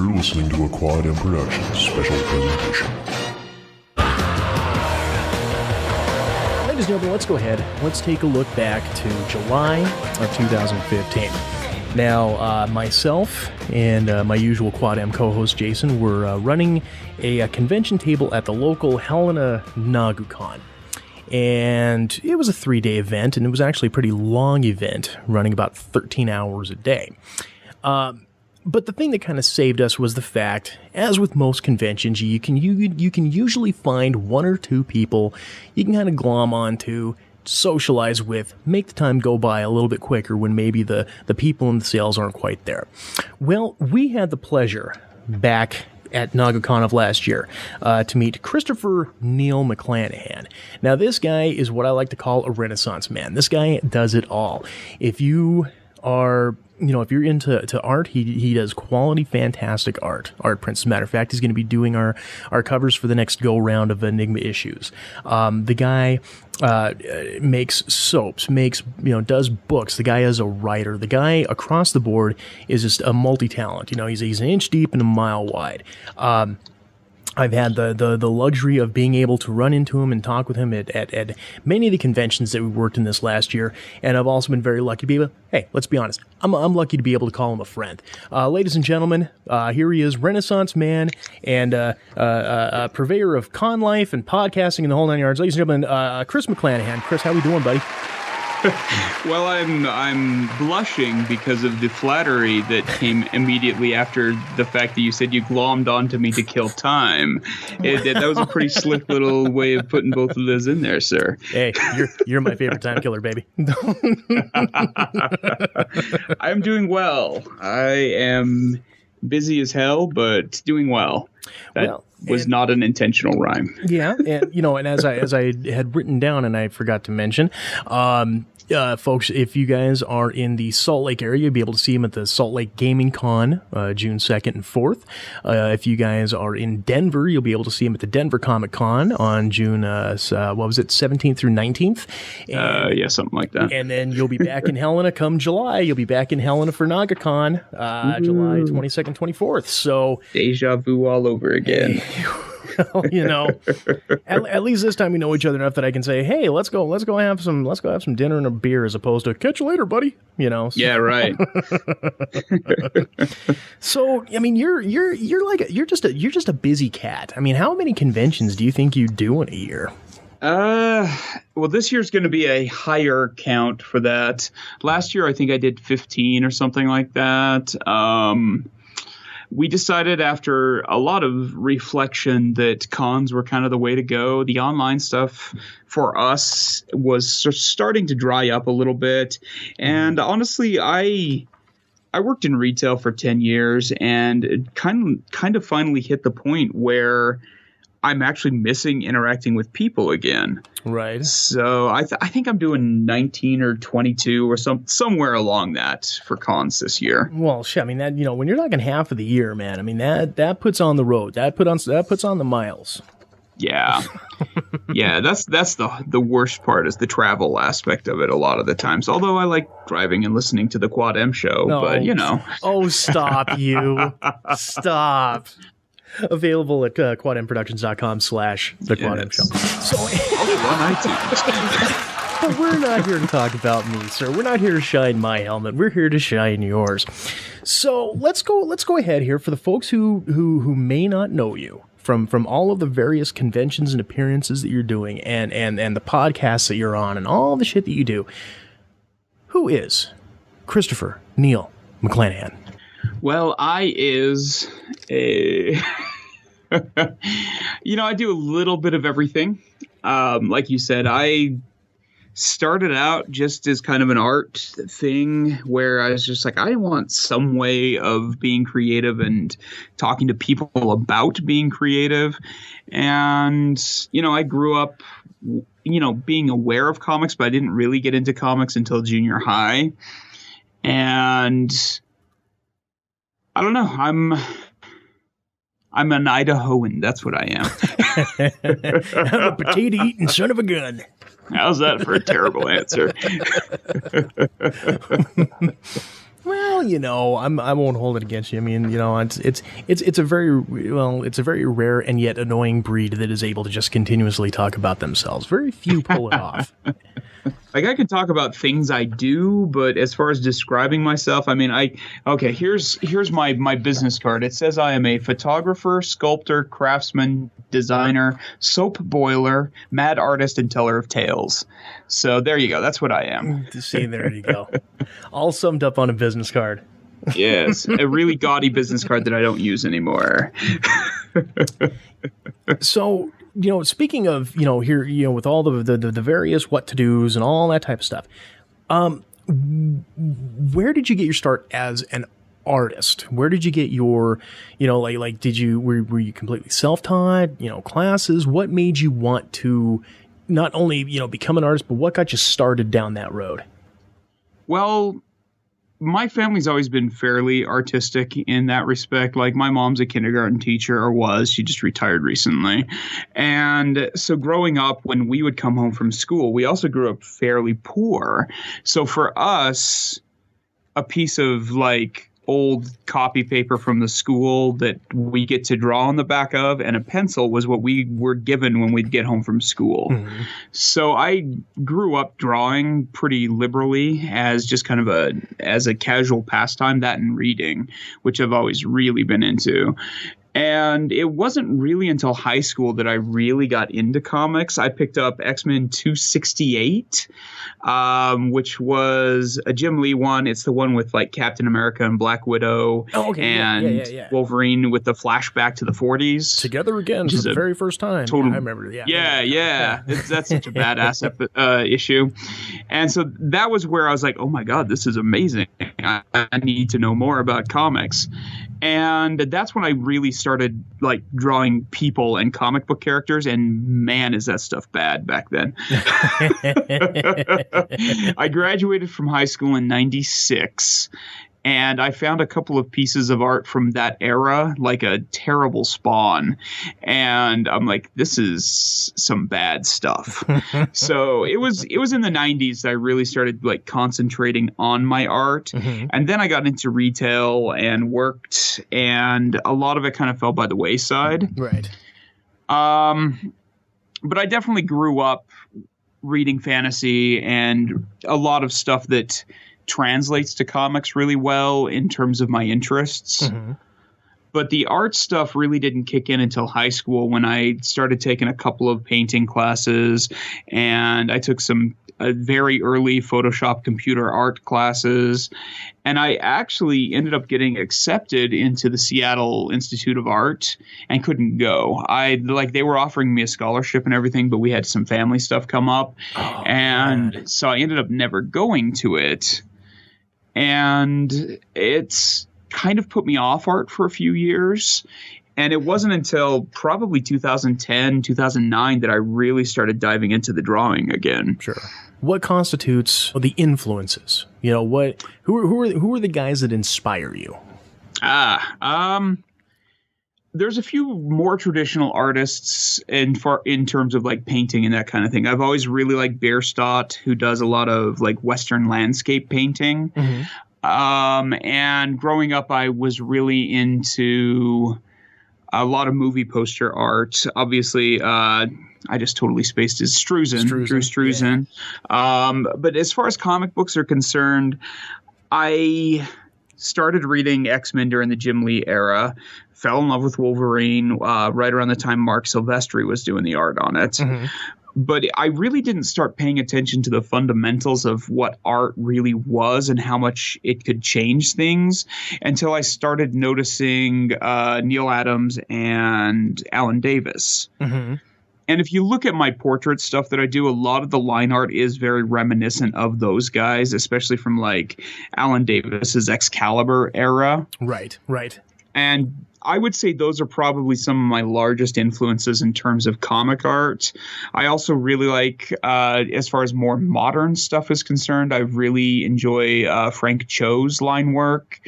You're listening to a Quad M Productions special presentation. Ladies and gentlemen, let's go ahead. Let's take a look back to July of 2015. Now, myself and my usual Quad M co-host Jason were running a convention table at the local Helena NaguCon. And it was a 3-day event, and it was actually a pretty long event, running about 13 hours a day. But the thing that kind of saved us was the fact, as with most conventions, you can usually find one or two people you can kind of glom onto, socialize with, make the time go by a little bit quicker when maybe the people in the sales aren't quite there. Well, we had the pleasure back at NaguCon of last year to meet Kristopher McClanahan. Now, this guy is what I like to call a Renaissance man. This guy does it all. If you are, if you're into art, he does quality, fantastic art prints. As a matter of fact, he's going to be doing our covers for the next go round of Enigma issues. The guy makes soaps, does books. The guy is a writer. The guy across the board is just a multi-talent. He's an inch deep and a mile wide. I've had the luxury of being able to run into him and talk with him at many of the conventions that we worked in this last year, and I've also been very lucky to be able, hey, let's be honest, I'm lucky to be able to call him a friend. Ladies and gentlemen, here he is, Renaissance man and purveyor of con life and podcasting in the whole 9 yards. Ladies and gentlemen, Chris McClanahan. Chris, how we doing, buddy? Well, I'm blushing because of the flattery that came immediately after the fact that you said you glommed onto me to kill time. That was a pretty slick little way of putting both of those in there, sir. Hey, you're my favorite time killer, baby. I'm doing well. I am busy as hell, but doing well. That was not an intentional rhyme. Yeah, and as I had written down, and I forgot to mention, folks, if you guys are in the Salt Lake area, you'll be able to see him at the Salt Lake Gaming Con, June 2nd and 4th. If you guys are in Denver, you'll be able to see him at the Denver Comic Con on June, 17th through 19th. Yeah, something like that. And then you'll be back in Helena come July. You'll be back in Helena for NaguCon, July 22nd, 24th. So deja vu all over again. Well, at least this time we know each other enough that I can say, "Hey, let's go have some dinner and a beer," as opposed to "catch you later, buddy." So. Yeah, right. So, you're just a busy cat. I mean, how many conventions do you think you do in a year? Well, this year's going to be a higher count for that. Last year, I think I did 15 or something like that. We decided after a lot of reflection that cons were kind of the way to go. The online stuff for us was starting to dry up a little bit. And honestly, I worked in retail for 10 years and it kind of finally hit the point where I'm actually missing interacting with people again. Right. So I think I'm doing 19 or 22 or somewhere along that for cons this year. Well, shit, I mean, that, when you're talking half of the year, man, I mean, that puts on the road. That puts on the miles. Yeah. Yeah, that's the worst part is the travel aspect of it a lot of the times. Although I like driving and listening to the Quad M show, but Oh, stop you. Stop. Available at quadmproductions.com/The Quad M Show. So, on iTunes. But we're not here to talk about me, sir. We're not here to shine my helmet. We're here to shine yours. So let's go ahead here for the folks who may not know you from all of the various conventions and appearances that you're doing and the podcasts that you're on and all the shit that you do. Who is Kristopher McClanahan? Well, I do a little bit of everything. Like you said, I started out just as kind of an art thing where I was just like, I want some way of being creative and talking to people about being creative. And, I grew up, being aware of comics, but I didn't really get into comics until junior high. And I don't know. I'm an Idahoan. That's what I am. I'm a potato-eating son of a gun. How's that for a terrible answer? Well, I won't hold it against you. I mean, it's a very rare and yet annoying breed that is able to just continuously talk about themselves. Very few pull it off. Like, I can talk about things I do, but as far as describing myself, I mean, here's my business card. It says I am a photographer, sculptor, craftsman, designer, soap boiler, mad artist, and teller of tales. So there you go. That's what I am. See, there you go. All summed up on a business card. Yes, a really gaudy business card that I don't use anymore. So, speaking of, here, with all the various what to do's and all that type of stuff, where did you get your start as an artist? Where did you get your, were you completely self-taught, classes? What made you want to not only, become an artist, but what got you started down that road? Well, my family's always been fairly artistic in that respect. Like, my mom's a kindergarten teacher, or was. She just retired recently. And so growing up, when we would come home from school, we also grew up fairly poor. So for us, a piece of old copy paper from the school that we get to draw on the back of and a pencil was what we were given when we'd get home from school. Mm-hmm. So I grew up drawing pretty liberally as just kind of as a casual pastime, that and reading, which I've always really been into. And it wasn't really until high school that I really got into comics. I picked up X-Men 268, which was a Jim Lee one. It's the one with Captain America and Black Widow and Wolverine with the flashback to the 40s. Together again for the very first time. Total, I remember. That's such a badass issue. And so that was where I was like, oh my God, this is amazing. I need to know more about comics. And that's when I really started drawing people and comic book characters. And man, is that stuff bad back then. I graduated from high school in '96. And I found a couple of pieces of art from that era, like a terrible Spawn. And I'm like, this is some bad stuff. So it was in the 90s that I really started concentrating on my art. Mm-hmm. And then I got into retail and worked, and a lot of it kind of fell by the wayside. Right. But I definitely grew up reading fantasy and a lot of stuff that translates to comics really well in terms of my interests. Mm-hmm. But the art stuff really didn't kick in until high school, when I started taking a couple of painting classes, and I took some very early Photoshop computer art classes. And I actually ended up getting accepted into the Seattle Institute of Art and couldn't go. They were offering me a scholarship and everything, but we had some family stuff come up. So I ended up never going to it. And it's kind of put me off art for a few years. And it wasn't until probably 2010, 2009 that I really started diving into the drawing again. Sure. What constitutes the influences? Who are the guys that inspire you? There's a few more traditional artists in terms of painting and that kind of thing. I've always really liked Bierstadt, who does a lot of Western landscape painting. Mm-hmm. And growing up, I was really into a lot of movie poster art. Obviously, I just totally spaced his Drew Struzan. Yeah. But as far as comic books are concerned, I started reading X-Men during the Jim Lee era. Fell in love with Wolverine right around the time Mark Silvestri was doing the art on it. Mm-hmm. But I really didn't start paying attention to the fundamentals of what art really was and how much it could change things until I started noticing Neil Adams and Alan Davis. Mm-hmm. And if you look at my portrait stuff that I do, a lot of the line art is very reminiscent of those guys, especially from Alan Davis's Excalibur era. Right. And I would say those are probably some of my largest influences in terms of comic art. I also really like, as far as more modern stuff is concerned, I really enjoy Frank Cho's line work.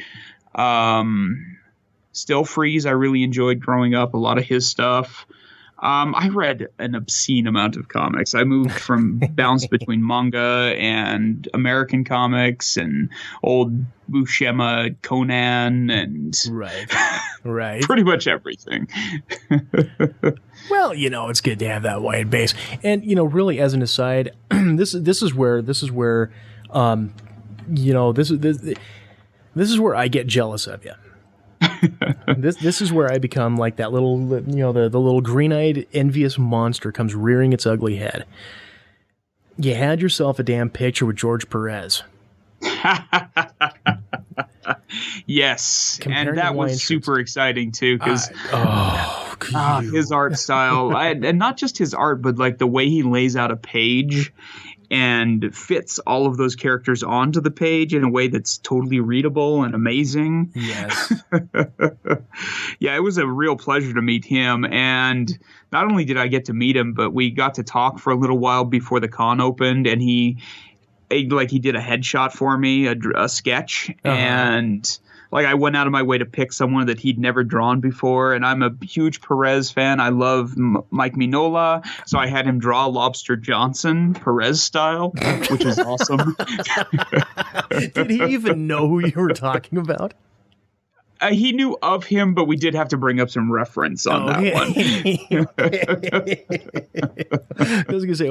Still Freeze, I really enjoyed growing up, a lot of his stuff. I read an obscene amount of comics. I moved from bounced between manga and American comics and old Buscema, Conan, and right, pretty much everything. Well, it's good to have that wide base. And really, as an aside, this is where this is where I get jealous of you. This is where I become like that little, the little green-eyed envious monster comes rearing its ugly head. You had yourself a damn picture with George Perez. Yes, Comparing and that was super exciting too, because his art style, and not just his art, but like the way he lays out a page and fits all of those characters onto the page in a way that's totally readable and amazing. Yes. Yeah, it was a real pleasure to meet him. And not only did I get to meet him, but we got to talk for a little while before the con opened, and he did a headshot for me, a sketch. And I went out of my way to pick someone that he'd never drawn before. And I'm a huge Perez fan. I love Mike Mignola. So I had him draw Lobster Johnson, Perez style, which is awesome. Did he even know who you were talking about? He knew of him, but we did have to bring up some reference on that one. I was going to say,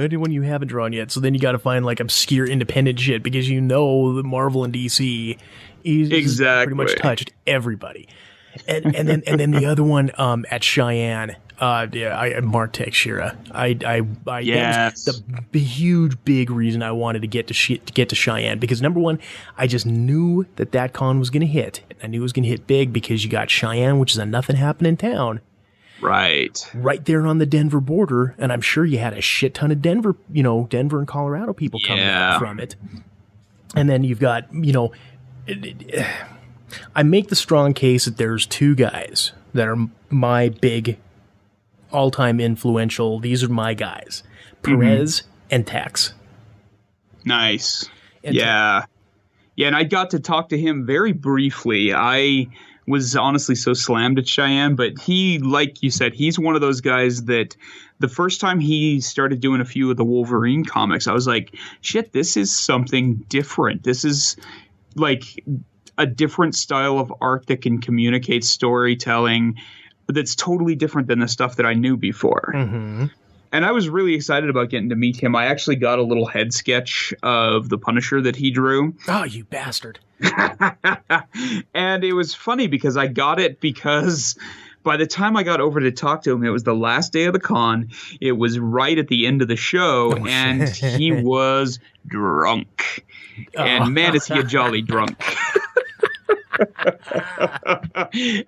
anyone you haven't drawn yet. So then you got to find like obscure independent shit because the Marvel and DC he's pretty much touched everybody. And then the other one at Cheyenne, Mark Teixeira. That was the huge big reason I wanted to get to Cheyenne, because number one, I just knew that con was going to hit. I knew it was going to hit big because you got Cheyenne, which is a nothing happening town. Right there on the Denver border, and I'm sure you had a shit ton of Denver and Colorado people coming out from it. And then you've got, I make the strong case that there's two guys that are my big all-time influential. These are my guys, Perez and Tex. Nice. Yeah, and I got to talk to him very briefly. I was honestly so slammed at Cheyenne, but he, like you said, he's one of those guys that the first time he started doing a few of the Wolverine comics, I was like, shit, this is something different. This is like a different style of art that can communicate storytelling that's totally different than the stuff that I knew before. Mm-hmm. And I was really excited about getting to meet him. I actually got a little head sketch of the Punisher that he drew. Oh, you bastard. And it was funny because I got it because by the time I got over to talk to him, it was the last day of the con. It was right at the end of the show, and he was drunk. And man, is he a jolly drunk.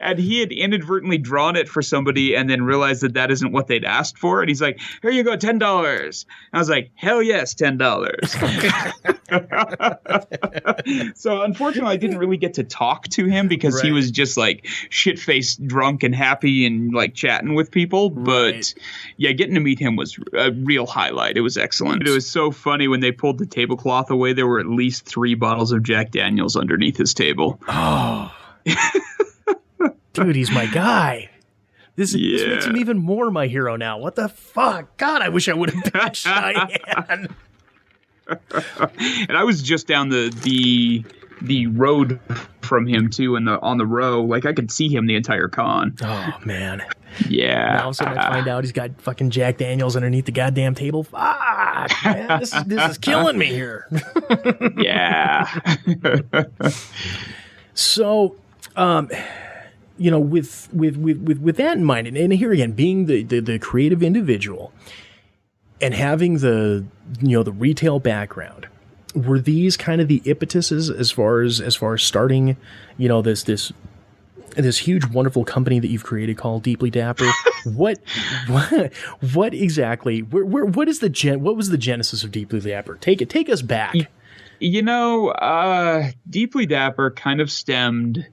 And he had inadvertently drawn it for somebody and then realized that isn't what they'd asked for. And he's like, here you go, $10. I was like, hell yes, $10. So unfortunately, I didn't really get to talk to him because he was just like shit-faced drunk and happy and like chatting with people. But yeah, getting to meet him was a real highlight. It was excellent. It was so funny when they pulled the tablecloth away. There were at least 3 bottles of Jack Daniels underneath his table. Oh, dude, he's my guy. This makes him even more my hero now. What the fuck? God, I wish I would have been Cheyenne. And I was just down the road from him too, and on the row, like I could see him the entire con. Oh man. Yeah. Now all of a sudden I find out he's got fucking Jack Daniels underneath the goddamn table. Fuck, man, this is killing me here. Yeah. So, with that in mind, and here again, being the creative individual and having the retail background, were these kind of the impetuses as far as starting, this huge wonderful company that you've created called Deeply Dapper? What exactly? What was the genesis of Deeply Dapper? Take us back. Deeply Dapper kind of stemmed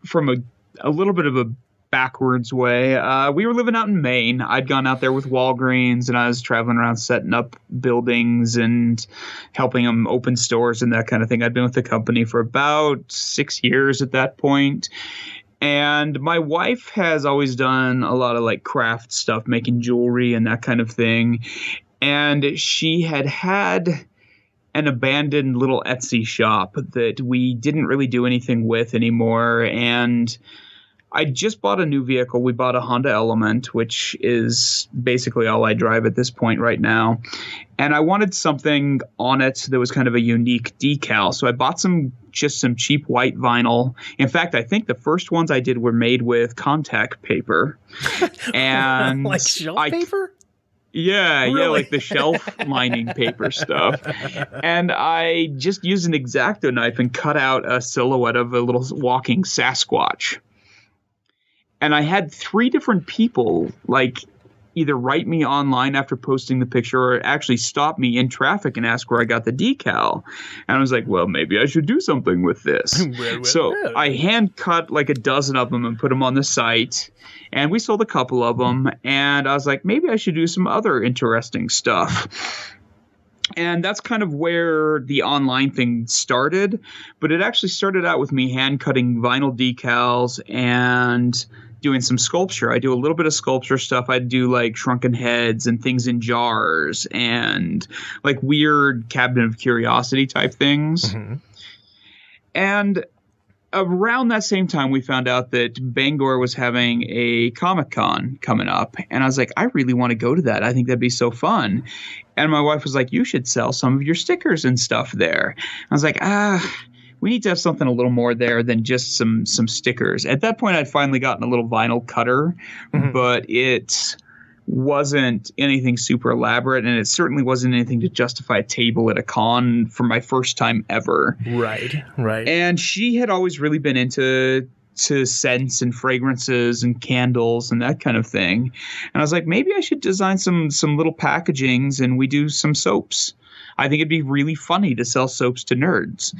from a little bit of a backwards way. We were living out in Maine. I'd gone out there with Walgreens, and I was traveling around setting up buildings and helping them open stores and that kind of thing. I'd been with the company for about 6 years at that point. And my wife has always done a lot of like craft stuff, making jewelry and that kind of thing. And she had an abandoned little Etsy shop that we didn't really do anything with anymore. And I just bought a new vehicle. We bought a Honda Element, which is basically all I drive at this point right now. And I wanted something on it that was kind of a unique decal. So I bought some cheap white vinyl. In fact, I think the first ones I did were made with contact paper. And like shelf paper? Yeah, really? Yeah, like the shelf lining paper stuff. And I just used an X-Acto knife and cut out a silhouette of a little walking Sasquatch. And I had 3 different people like either write me online after posting the picture or actually stop me in traffic and ask where I got the decal. And I was like, well, maybe I should do something with this. So I hand cut like a dozen of them and put them on the site. And we sold a couple of them. And I was like, maybe I should do some other interesting stuff. And that's kind of where the online thing started. But it actually started out with me hand cutting vinyl decals and doing some sculpture. I do a little bit of sculpture stuff. I do like shrunken heads and things in jars and like weird cabinet of curiosity type things. Mm-hmm. And around that same time, we found out that Bangor was having a Comic-Con coming up. And I was like, I really want to go to that. I think that'd be so fun. And my wife was like, you should sell some of your stickers and stuff there. I was like, we need to have something a little more there than just some stickers. At that point, I'd finally gotten a little vinyl cutter, mm-hmm. but it wasn't anything super elaborate, and it certainly wasn't anything to justify a table at a con for my first time ever. Right. And she had always really been into scents and fragrances and candles and that kind of thing. And I was like, maybe I should design some little packagings and we do some soaps. I think it'd be really funny to sell soaps to nerds.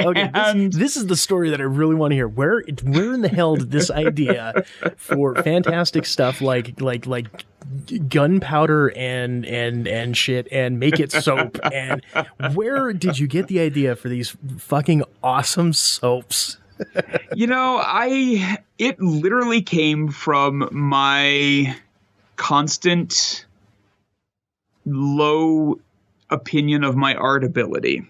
Okay, this is the story that I really want to hear. Where in the hell did this idea for fantastic stuff like gunpowder and shit and make it soap, and where did you get the idea for these fucking awesome soaps? It literally came from my constant low opinion of my art ability,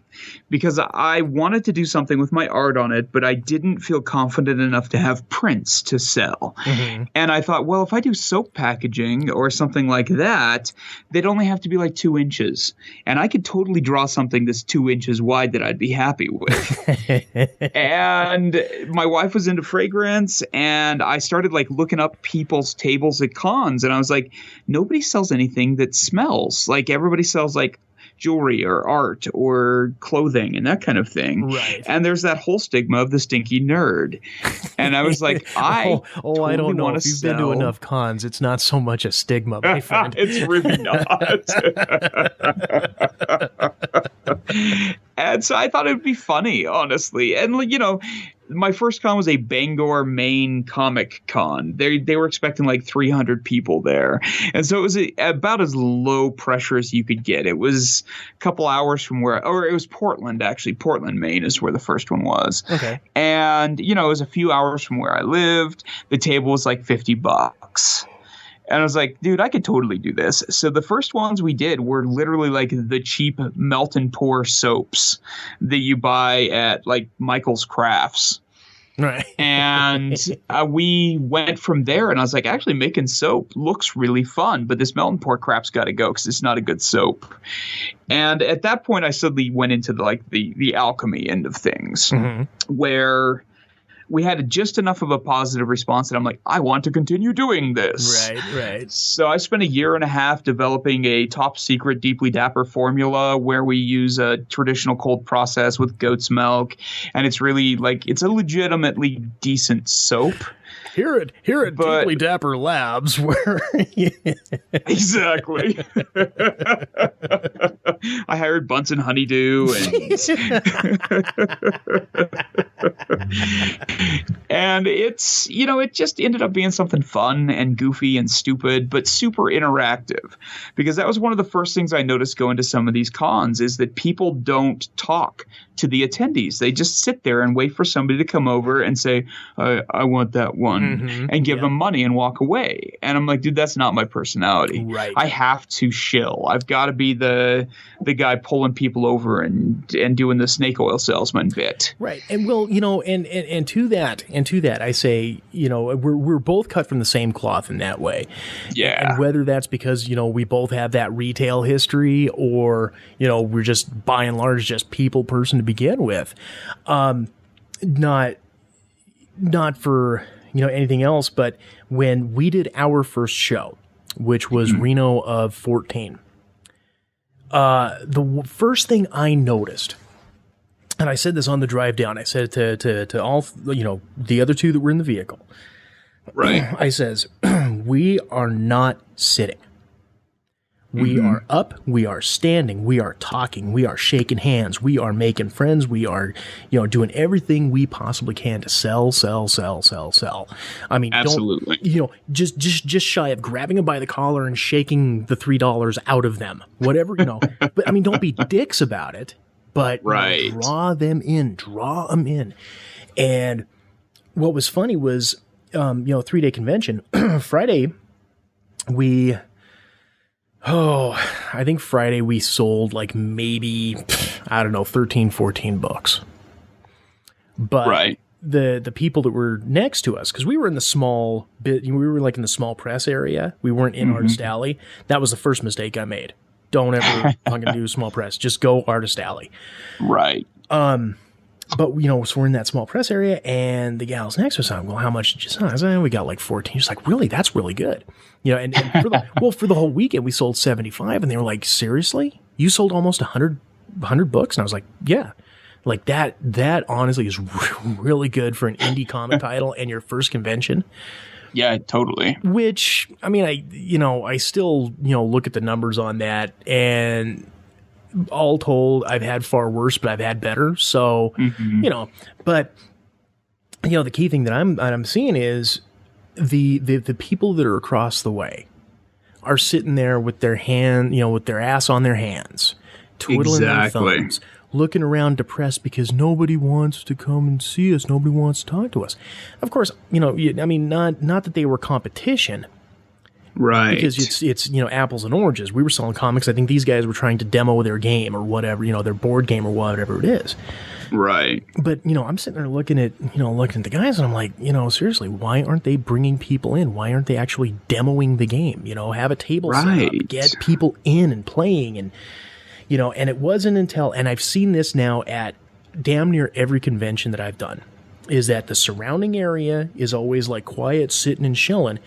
because I wanted to do something with my art on it, but I didn't feel confident enough to have prints to sell. Mm-hmm. And I thought, well, if I do soap packaging or something like that, they'd only have to be like 2 inches. And I could totally draw something that's 2 inches wide that I'd be happy with. And my wife was into fragrance, and I started like looking up people's tables at cons, and I was like, nobody sells anything that smells. Like everybody sells like jewelry or art or clothing and that kind of thing. Right. And there's that whole stigma of the stinky nerd. And I was like, I I don't know. If you've been to enough cons, it's not so much a stigma, my friend. It's really not. And so I thought it would be funny, honestly. And, my first con was a Bangor, Maine Comic Con. They were expecting like 300 people there. And so it was about as low pressure as you could get. It was a couple hours from it was Portland, actually. Portland, Maine is where the first one was. Okay. And, it was a few hours from where I lived. The table was like $50. And I was like, dude, I could totally do this. So the first ones we did were literally like the cheap melt and pour soaps that you buy at like Michael's Crafts. Right. And we went from there, and I was like, actually making soap looks really fun, but this melt and pour crap's got to go because it's not a good soap. And at that point, I suddenly went into the alchemy end of things, mm-hmm. where we had just enough of a positive response that I'm like, I want to continue doing this. Right. So I spent 1.5 years developing a top secret, deeply Dapper formula where we use a traditional cold process with goat's milk. And it's really it's a legitimately decent soap. Here at Deeply Dapper Labs, where exactly. I hired Bunsen Honeydew and it's, it just ended up being something fun and goofy and stupid, but super interactive, because that was one of the first things I noticed going to some of these cons is that people don't talk to the attendees. They just sit there and wait for somebody to come over and say, I want that one, and give them money and walk away. And I'm like, dude, that's not my personality. Right. I have to shill. I've got to be the guy pulling people over and doing the snake oil salesman bit. Right. And well, and to that, I say, we're both cut from the same cloth in that way. Yeah. And whether that's because, we both have that retail history, or, we're just by and large just people person to begin with. Not for, anything else, but when we did our first show, which was Reno of 14, the first thing I noticed, and I said this on the drive down, I said to all, the other two that were in the vehicle, right? I says, we are not sitting. We are up, we are standing, we are talking, we are shaking hands, we are making friends, we are, doing everything we possibly can to sell. I mean, absolutely. Just shy of grabbing them by the collar and shaking the $3 out of them, whatever, but I mean, don't be dicks about it, but right. Draw them in. And what was funny was, 3-day convention, Friday, I think Friday we sold like maybe, 13, 14 books. But right. the people that were next to us, because we were in the small bit, we were like in the small press area. We weren't in Artist Alley. That was the first mistake I made. Don't ever fucking do small press. Just go Artist Alley. Right. But, so we're in that small press area, and the gals next to us, well, how much did you sell? I said, we got like 14. She's like, really? That's really good. And for the whole weekend, we sold 75, and they were like, seriously? You sold almost 100 books? And I was like, yeah. Like that honestly is really good for an indie comic title and your first convention. Yeah, totally. Which, I mean, I still, look at the numbers on that, and all told, I've had far worse, but I've had better. So, but the key thing that I'm seeing is the people that are across the way are sitting there with their with their ass on their hands, twiddling their thumbs, looking around depressed because nobody wants to come and see us. Nobody wants to talk to us. Of course, I mean, not that they were competition. Right. Because it's apples and oranges. We were selling comics. I think these guys were trying to demo their game or whatever, their board game or whatever it is. Right. But, I'm sitting there looking at the guys, and I'm like, seriously, why aren't they bringing people in? Why aren't they actually demoing the game? Have a table set up, get people in and playing, and and it wasn't until, and I've seen this now at damn near every convention that I've done, is that the surrounding area is always like quiet, sitting and chilling.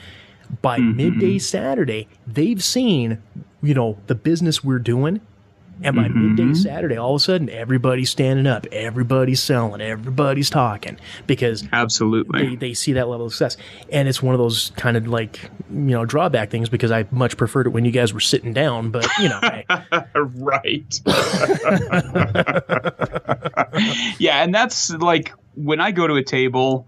By midday Saturday, they've seen, the business we're doing. And by midday Saturday, all of a sudden, everybody's standing up, everybody's selling, everybody's talking, because absolutely they see that level of success. And it's one of those kind of like, drawback things, because I much preferred it when you guys were sitting down, but hey. Right. Yeah. And that's like when I go to a table,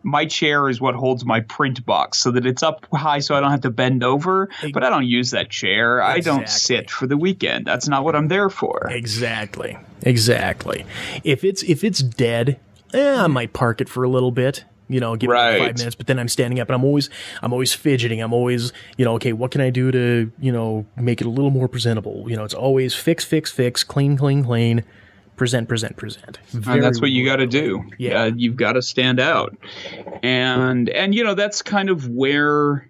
my chair is what holds my print box so that it's up high so I don't have to bend over. But I don't use that chair. Exactly. I don't sit for the weekend. That's not what I'm there for. Exactly. If it's dead, I might park it for a little bit. Give it 5 minutes, but then I'm standing up and I'm always fidgeting. I'm always, okay, what can I do to, make it a little more presentable? It's always fix, clean. Present. And that's what you got to do. Yeah. You've got to stand out. And that's kind of where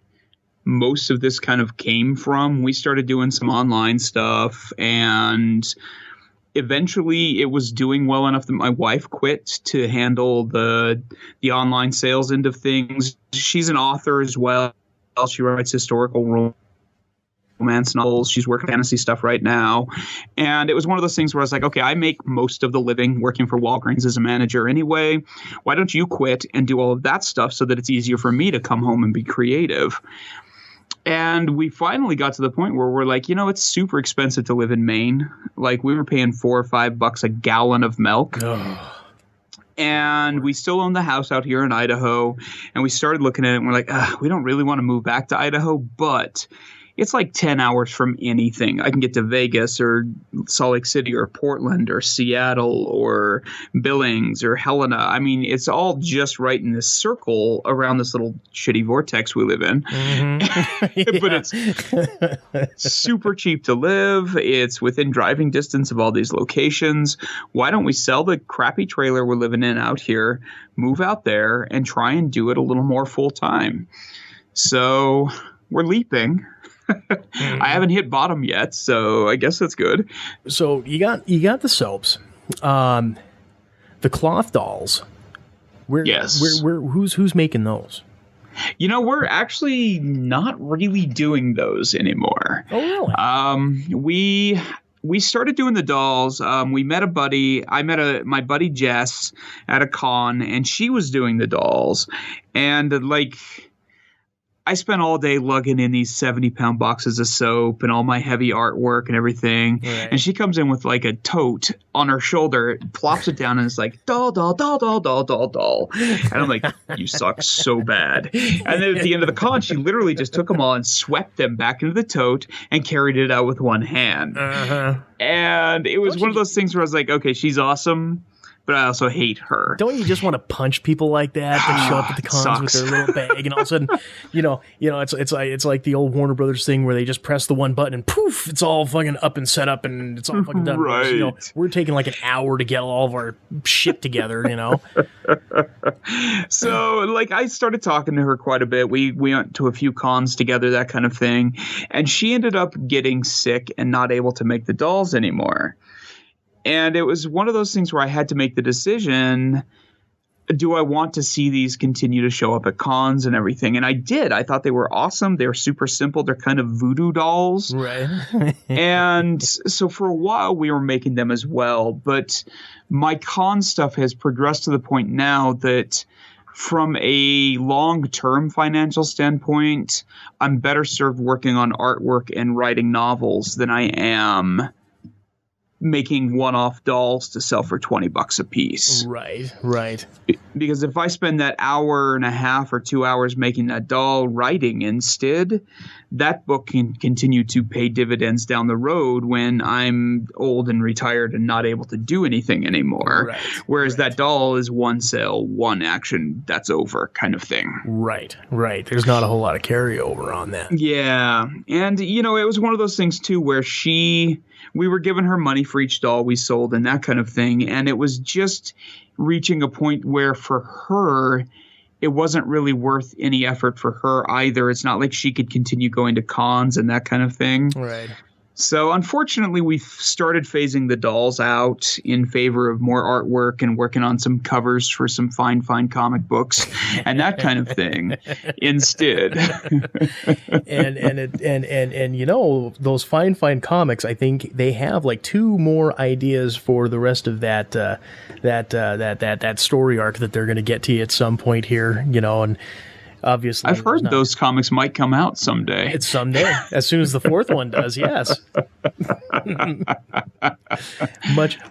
most of this kind of came from. We started doing some online stuff, and eventually it was doing well enough that my wife quit to handle the online sales end of things. She's an author as well. She writes historical romance novels. She's working fantasy stuff right now. And it was one of those things where I was like, okay, I make most of the living working for Walgreens as a manager anyway. Why don't you quit and do all of that stuff so that it's easier for me to come home and be creative? And we finally got to the point where we're like, it's super expensive to live in Maine. Like, we were paying $4 or $5 a gallon of milk. Oh. And we still own the house out here in Idaho. And we started looking at it and we're like, we don't really want to move back to Idaho, but it's like 10 hours from anything. I can get to Vegas or Salt Lake City or Portland or Seattle or Billings or Helena. I mean, it's all just right in this circle around this little shitty vortex we live in. Mm-hmm. But it's super cheap to live. It's within driving distance of all these locations. Why don't we sell the crappy trailer we're living in out here, move out there, and try and do it a little more full time? So we're leaping. I haven't hit bottom yet, so I guess that's good. So you got the soaps, the cloth dolls. Who's making those? We're actually not really doing those anymore. Oh, really? We started doing the dolls. We met a buddy. I met my buddy Jess at a con, and she was doing the dolls, and I spent all day lugging in these 70-pound boxes of soap and all my heavy artwork and everything. Right. And she comes in with like a tote on her shoulder, plops it down, and it's like, doll, doll, doll, doll, doll, doll, doll. And I'm like, you suck so bad. And then at the end of the con, she literally just took them all and swept them back into the tote and carried it out with one hand. Uh-huh. And it was one of those things where I was like, okay, she's awesome, but I also hate her. Don't you just want to punch people like that show up at the cons with their little bag, and all of a sudden, it's like the old Warner Brothers thing where they just press the one button and poof, it's all fucking up and set up and it's all fucking done. Right. We're taking like an hour to get all of our shit together, So I started talking to her quite a bit. We went to a few cons together, that kind of thing, and she ended up getting sick and not able to make the dolls anymore. And it was one of those things where I had to make the decision, do I want to see these continue to show up at cons and everything? And I did. I thought they were awesome. They were super simple. They're kind of voodoo dolls. Right. And so for a while we were making them as well. But my con stuff has progressed to the point now that from a long-term financial standpoint, I'm better served working on artwork and writing novels than I am making one-off dolls to sell for $20 a piece. Right. Because if I spend that hour and a half or 2 hours making that doll writing instead, that book can continue to pay dividends down the road when I'm old and retired and not able to do anything anymore. Right. Whereas that doll is one sale, one action, that's over kind of thing. Right. There's not a whole lot of carryover on that. Yeah. And, it was one of those things, too, where we were giving her money for each doll we sold and that kind of thing. And it was just reaching a point where for her, it wasn't really worth any effort for her either. It's not like she could continue going to cons and that kind of thing. Right. So unfortunately, we've started phasing the dolls out in favor of more artwork and working on some covers for some fine comic books and that kind of thing instead. and those fine comics, I think they have like 2 more ideas for the rest of that story arc that they're going to get to you at some point here, and obviously I've heard those comics might come out someday. It's someday, as soon as the 4th one does. Yes.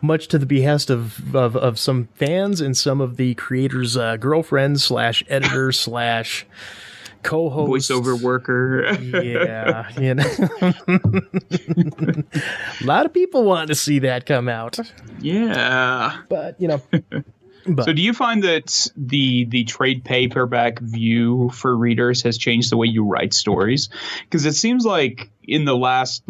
much to the behest of some fans and some of the creators' girlfriends / editors / co-host, voiceover worker. Yeah, a lot of people want to see that come out. Yeah, but So do you find that the trade paperback view for readers has changed the way you write stories? Because it seems like in the last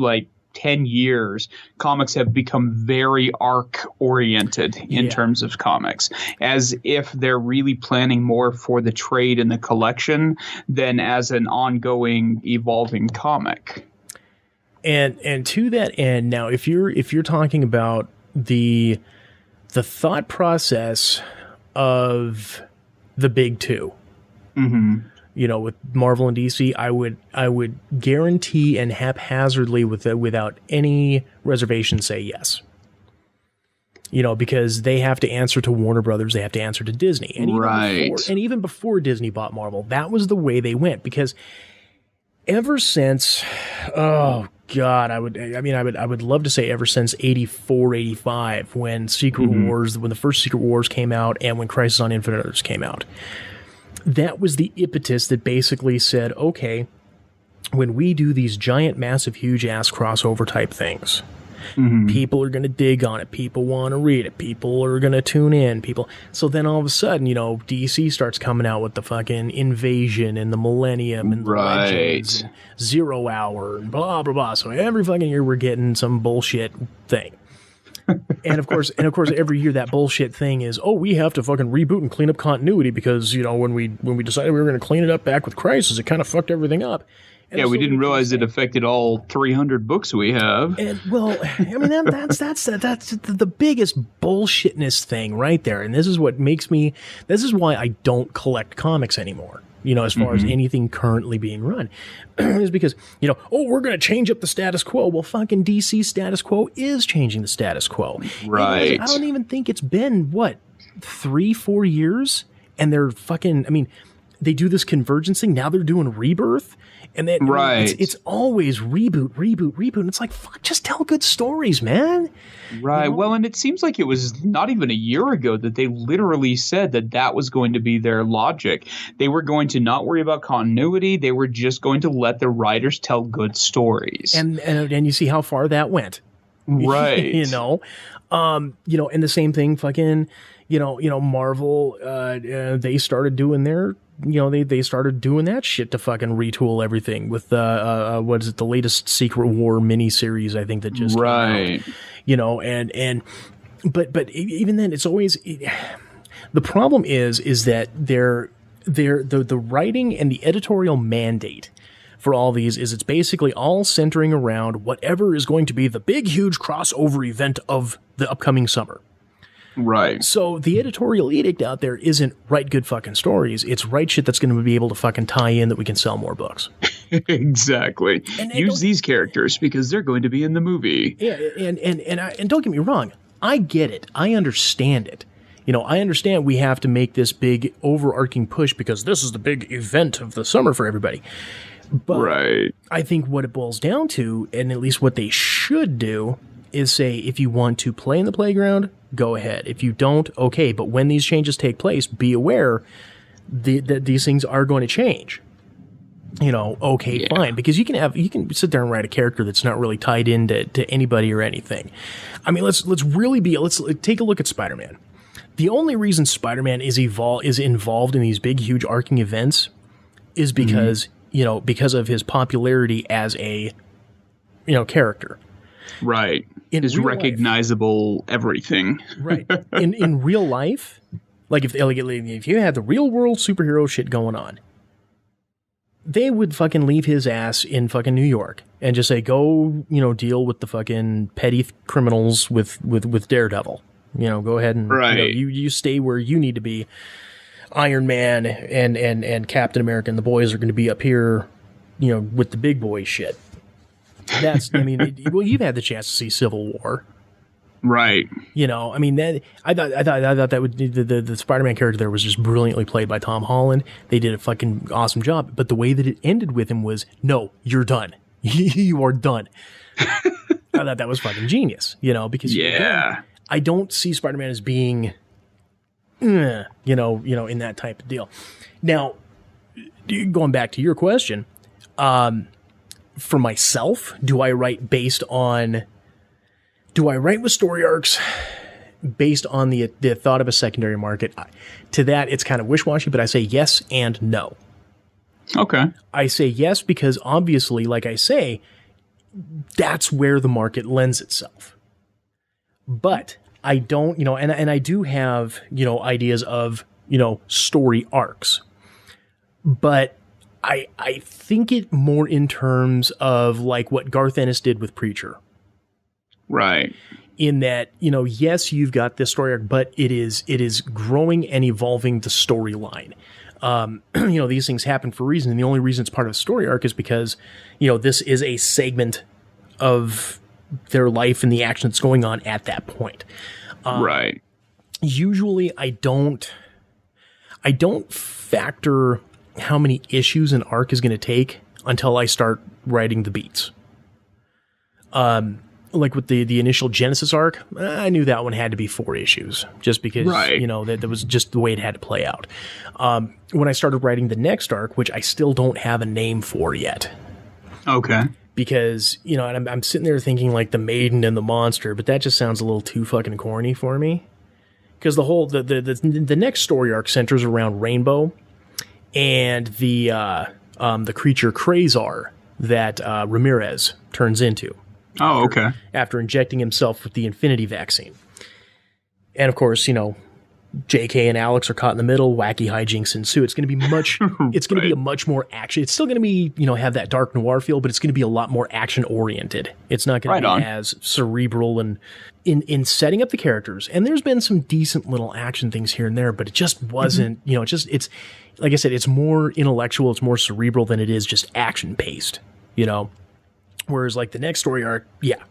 10 years, comics have become very arc-oriented in terms of comics, as if they're really planning more for the trade and the collection than as an ongoing, evolving comic. And to that end, now, if you're talking about the thought process of the big 2, with Marvel and DC, I would guarantee and haphazardly without any reservation say yes. Because they have to answer to Warner Brothers, they have to answer to Disney. And even before Disney bought Marvel, that was the way they went. Because ever since, oh God, I would love to say ever since 84, 85, when when the first Secret Wars came out and when Crisis on Infinite Earths came out. That was the impetus that basically said, okay, when we do these giant, massive, huge-ass crossover type things, people are going to dig on it. People want to read it. People are going to tune in. So then all of a sudden, DC starts coming out with the fucking Invasion and the Millennium and the Legends and 0 Hour and blah, blah, blah. So every fucking year we're getting some bullshit thing. And of course, every year that bullshit thing is, we have to fucking reboot and clean up continuity because, when we decided we were going to clean it up back with Crisis, it kind of fucked everything up. And we didn't realize it affected all 300 books we have. And that's the biggest bullshitness thing right there. And this is why I don't collect comics anymore. As far as anything currently being run, is because, we're going to change up the status quo. Well, fucking DC status quo is changing the status quo. Right. I don't even think it's been, 3-4 years? And they're fucking, they do this convergence thing. Now they're doing Rebirth. And then it's always reboot. And it's like, fuck, just tell good stories, man. Right. Well, and it seems like it was not even a year ago that they literally said that was going to be their logic. They were going to not worry about continuity. They were just going to let the writers tell good stories. And you see how far that went. Right. And the same thing, fucking, Marvel, they started doing their, they started doing that shit to fucking retool everything with what is it, the latest Secret War miniseries, I think, that just came out. But even then, it's always the problem is that the writing and the editorial mandate for all these is it's basically all centering around whatever is going to be the big, huge crossover event of the upcoming summer. Right. So the editorial edict out there isn't write good fucking stories. It's write shit that's going to be able to fucking tie in that we can sell more books. Exactly. And use these characters because they're going to be in the movie. Yeah, and don't get me wrong. I get it. I understand it. I understand we have to make this big overarching push because this is the big event of the summer for everybody. But I think what it boils down to, and at least what they should do, is say, if you want to play in the playground, go ahead. If you don't, okay. But when these changes take place, be aware that these things are going to change. Fine. Because you can sit there and write a character that's not really tied into anybody or anything. Let's take a look at Spider-Man. The only reason Spider-Man is involved in these big, huge arcing events is because, because of his popularity as a, character. Right. His recognizable everything. Right. In real life, if you had the real world superhero shit going on, they would fucking leave his ass in fucking New York and just say, go, deal with the fucking petty criminals with Daredevil. Go ahead and you stay where you need to be. Iron Man and Captain America and the boys are going to be up here, with the big boy shit. You've had the chance to see Civil War. Right. That I thought that would the Spider-Man character there was just brilliantly played by Tom Holland. They did a fucking awesome job. But the way that it ended with him was, no, you're done. You are done. I thought that was fucking genius, because again, I don't see Spider-Man as being, in that type of deal. Now, going back to your question, for myself, do I write with story arcs based on the thought of a secondary market? To that, it's kind of wish-washy, but I say yes and no. Okay. I say yes because obviously, like I say, that's where the market lends itself. But I don't, and I do have, ideas of, story arcs. But I think it more in terms of like what Garth Ennis did with Preacher. Right. In that, yes, you've got this story arc, but it is growing and evolving the storyline. These things happen for a reason, and the only reason it's part of a story arc is because, this is a segment of their life and the action that's going on at that point. Right. Usually I don't factor how many issues an arc is going to take until I start writing the beats. Like with the initial Genesis arc, I knew that one had to be 4 issues just because, that was just the way it had to play out. When I started writing the next arc, which I still don't have a name for yet. Okay. Because, and I'm sitting there thinking like the Maiden and the Monster, but that just sounds a little too fucking corny for me. Because the next story arc centers around Rainbow and the creature Krazar that Ramirez turns into. Oh, okay. After injecting himself with the Infinity vaccine. And of course, JK and Alex are caught in the middle, wacky hijinks ensue. It's going to be it's going to be a much more action. It's still going to be, have that dark noir feel, but it's going to be a lot more action oriented. It's not going to be as cerebral and in setting up the characters. And there's been some decent little action things here and there, but it just wasn't, it's like I said, it's more intellectual. It's more cerebral than it is just action paced, Whereas like the next story arc,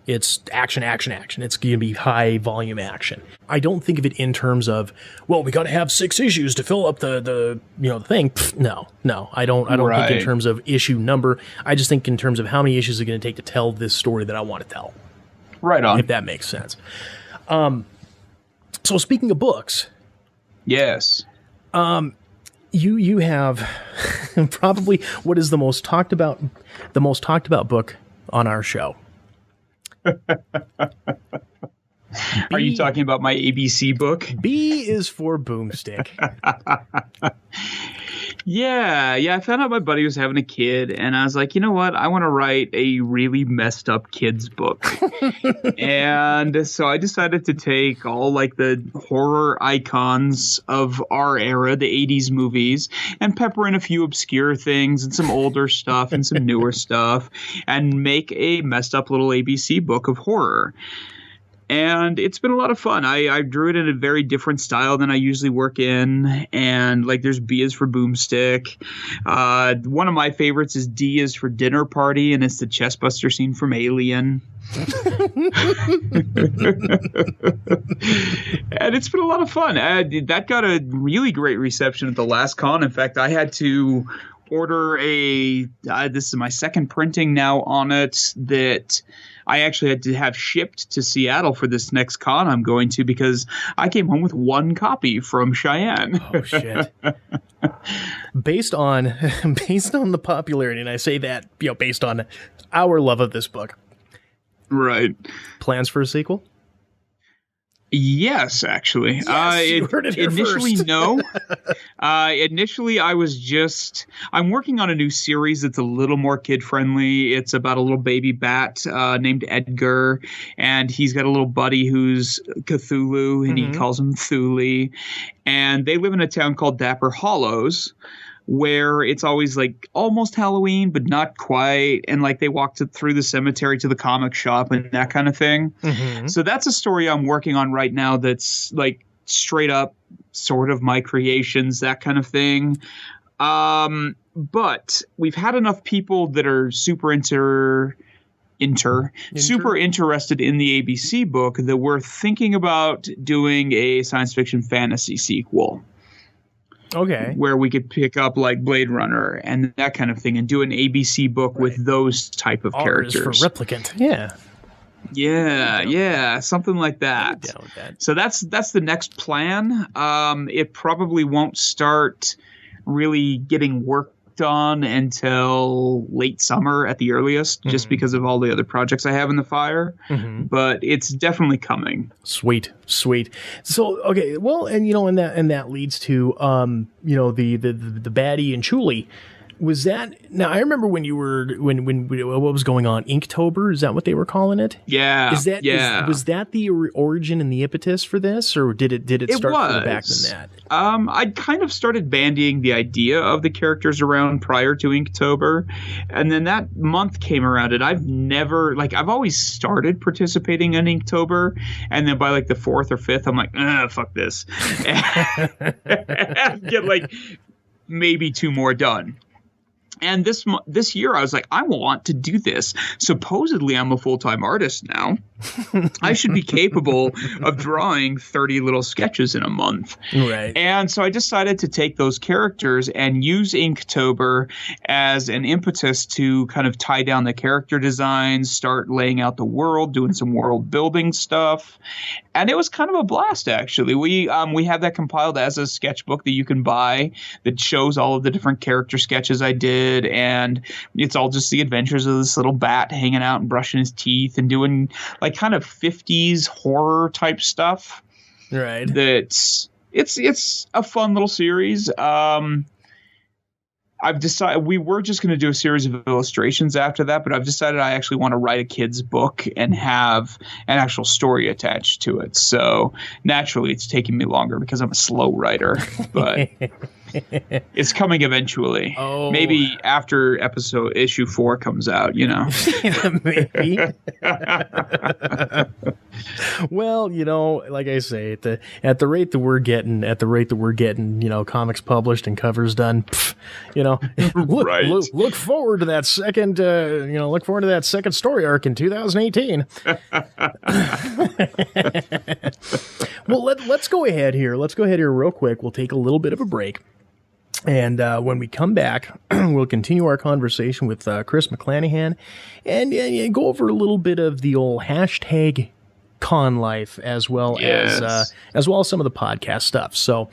it's action. It's going to be high volume action. I don't think of it in terms of, well, we got to have 6 issues to fill up the thing. No, I don't think in terms of issue number. I just think in terms of how many issues are going to take to tell this story that I want to tell. Right on. If that makes sense. So speaking of books. Yes. You have probably what is the most talked about book on our show. Are you talking about my ABC book? B is for Boomstick. Yeah. I found out my buddy was having a kid, and I was like, you know what? I want to write a really messed up kids book. And so I decided to take all like the horror icons of our era, the 80s movies, and pepper in a few obscure things and some older stuff and some newer stuff, and make a messed up little ABC book of horror. And it's been a lot of fun. I drew it in a very different style than I usually work in. And like there's B is for Boomstick. One of my favorites is D is for Dinner Party, and it's the chestbuster scene from Alien. And it's been a lot of fun. That got a really great reception at the last con. In fact, I had to order this is my second printing now on it that I actually had to have shipped to Seattle for this next con I'm going to, because I came home with 1 copy from Cheyenne. Oh shit. Based on the popularity, and I say that, based on our love of this book. Right. Plans for a sequel? Yes, actually. Yes, you heard it here initially, first. No. Initially, I'm working on a new series that's a little more kid-friendly. It's about a little baby bat named Edgar, and he's got a little buddy who's Cthulhu, and he calls him Thule. And they live in a town called Dapper Hollows, where it's always like almost Halloween, but not quite. And like they walk through the cemetery to the comic shop and that kind of thing. Mm-hmm. So that's a story I'm working on right now. That's like straight up sort of my creations, that kind of thing. But we've had enough people that are super super interested in the ABC book that we're thinking about doing a science fiction fantasy sequel. Okay. Where we could pick up like Blade Runner and that kind of thing and do an ABC book with those type of characters. For Replicant. Yeah. Yeah, something like that. I'm down with that. So that's the next plan. It probably won't start really getting worked on until late summer at the earliest, just because of all the other projects I have in the fire. But it's definitely coming. Sweet. So okay, well, and and that leads to the baddie and Chuli. Was that now? I remember when you were when what was going on? Inktober, is that what they were calling it? Yeah. Was that the origin and the impetus for this, or did it start further back than that? I'd kind of started bandying the idea of the characters around prior to Inktober, and then that month came around, and I've always started participating in Inktober, and then by like the 4th or 5th, I'm like, fuck this, and get like maybe 2 more done. And this year, I was like, I want to do this. Supposedly, I'm a full-time artist now. I should be capable of drawing 30 little sketches in a month. Right. And so I decided to take those characters and use Inktober as an impetus to kind of tie down the character designs, start laying out the world, doing some world building stuff. And it was kind of a blast, actually. We have that compiled as a sketchbook that you can buy that shows all of the different character sketches I did. And it's all just the adventures of this little bat hanging out and brushing his teeth and doing like kind of 50s horror type stuff. Right. That's it's a fun little series. I've decided we were just going to do a series of illustrations after that, but I've decided I actually want to write a kid's book and have an actual story attached to it. So naturally, it's taking me longer because I'm a slow writer, but it's coming eventually. Oh. Maybe after issue 4 comes out, you know. Maybe. Well, you know, like I say, at the rate that we're getting, you know, comics published and covers done, you know, look forward to that second, look forward to that second story arc in 2018. Well, let's go ahead here. Let's go ahead here real quick. We'll take a little bit of a break. And when we come back, we'll continue our conversation with Chris McClanahan and go over a little bit of the old hashtag con life as well as some of the podcast stuff. So,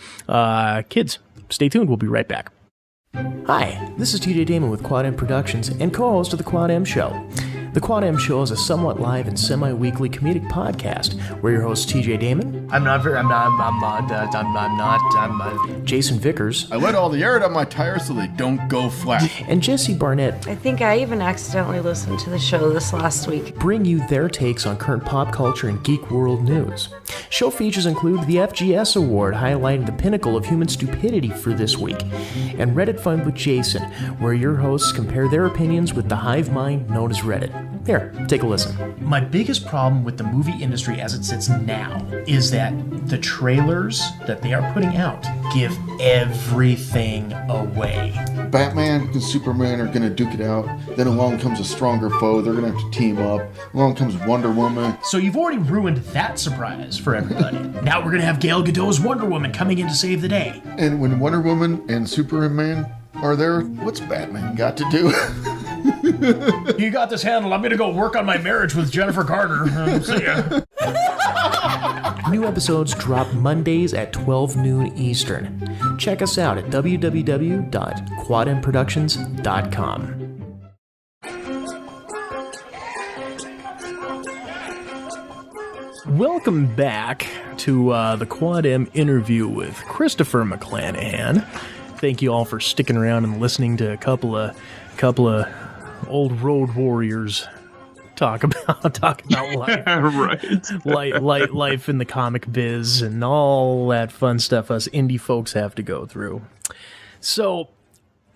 kids, stay tuned. We'll be right back. Hi, this is TJ Damon with Quad M Productions and co-host of The Quad M Show. The Quad M Show is a somewhat live and semi-weekly comedic podcast. We're your hosts, TJ Damon. I'm Jason Vickers. I let all the air out of my tires so they don't go flat. And Jesse Barnett. I think I even accidentally listened to the show this last week. Bring you their takes on current pop culture and geek world news. Show features include the FGS Award, highlighting the pinnacle of human stupidity for this week, and Reddit Fun with Jason, where your hosts compare their opinions with the hive mind known as Reddit. Here, take a listen. My biggest problem with the movie industry as it sits now is that the trailers that they are putting out give everything away. Batman and Superman are going to duke it out. Then along comes a stronger foe. They're going to have to team up. Along comes Wonder Woman. So you've already ruined that surprise for everybody. Now we're going to have Gal Gadot's Wonder Woman coming in to save the day. And when Wonder Woman and Superman are there, what's Batman got to do? You got this handled. I'm going to go work on my marriage with Jennifer Garner. See ya. New episodes drop Mondays at 12 noon Eastern. Check us out at www.quadmproductions.com. Welcome back to the Quad M interview with Kristopher McClanahan. Thank you all for sticking around and listening to a couple of old road warriors talk about life, life in the comic biz and all that fun stuff us indie folks have to go through. So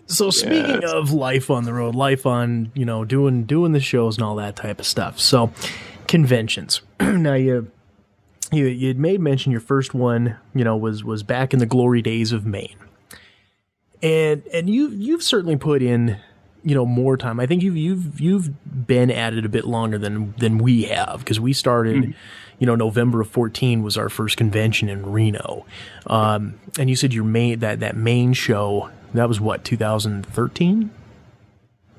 speaking of life on the road, life on, you know, doing the shows and all that type of stuff. So conventions. Now you had made mention your first one, you know, was back in the glory days of Maine. And you've certainly put in, you know, more time. I think you've been at it a bit longer than we have, because we started, you know, November of 2014 was our first convention in Reno. And you said your that main show, that was what, 2013?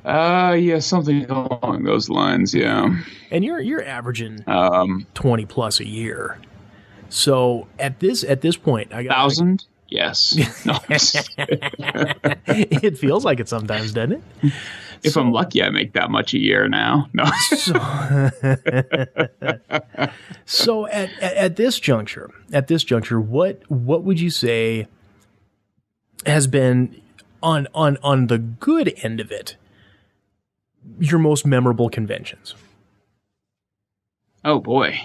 Yeah, something along those lines, yeah. And you're averaging 20 plus a year. So at this point, I got 1,000. Yes. No. It feels like it sometimes, doesn't it? If I'm lucky, I make that much a year now. No. So at this juncture, what would you say has been on the good end of it, your most memorable conventions? Oh boy.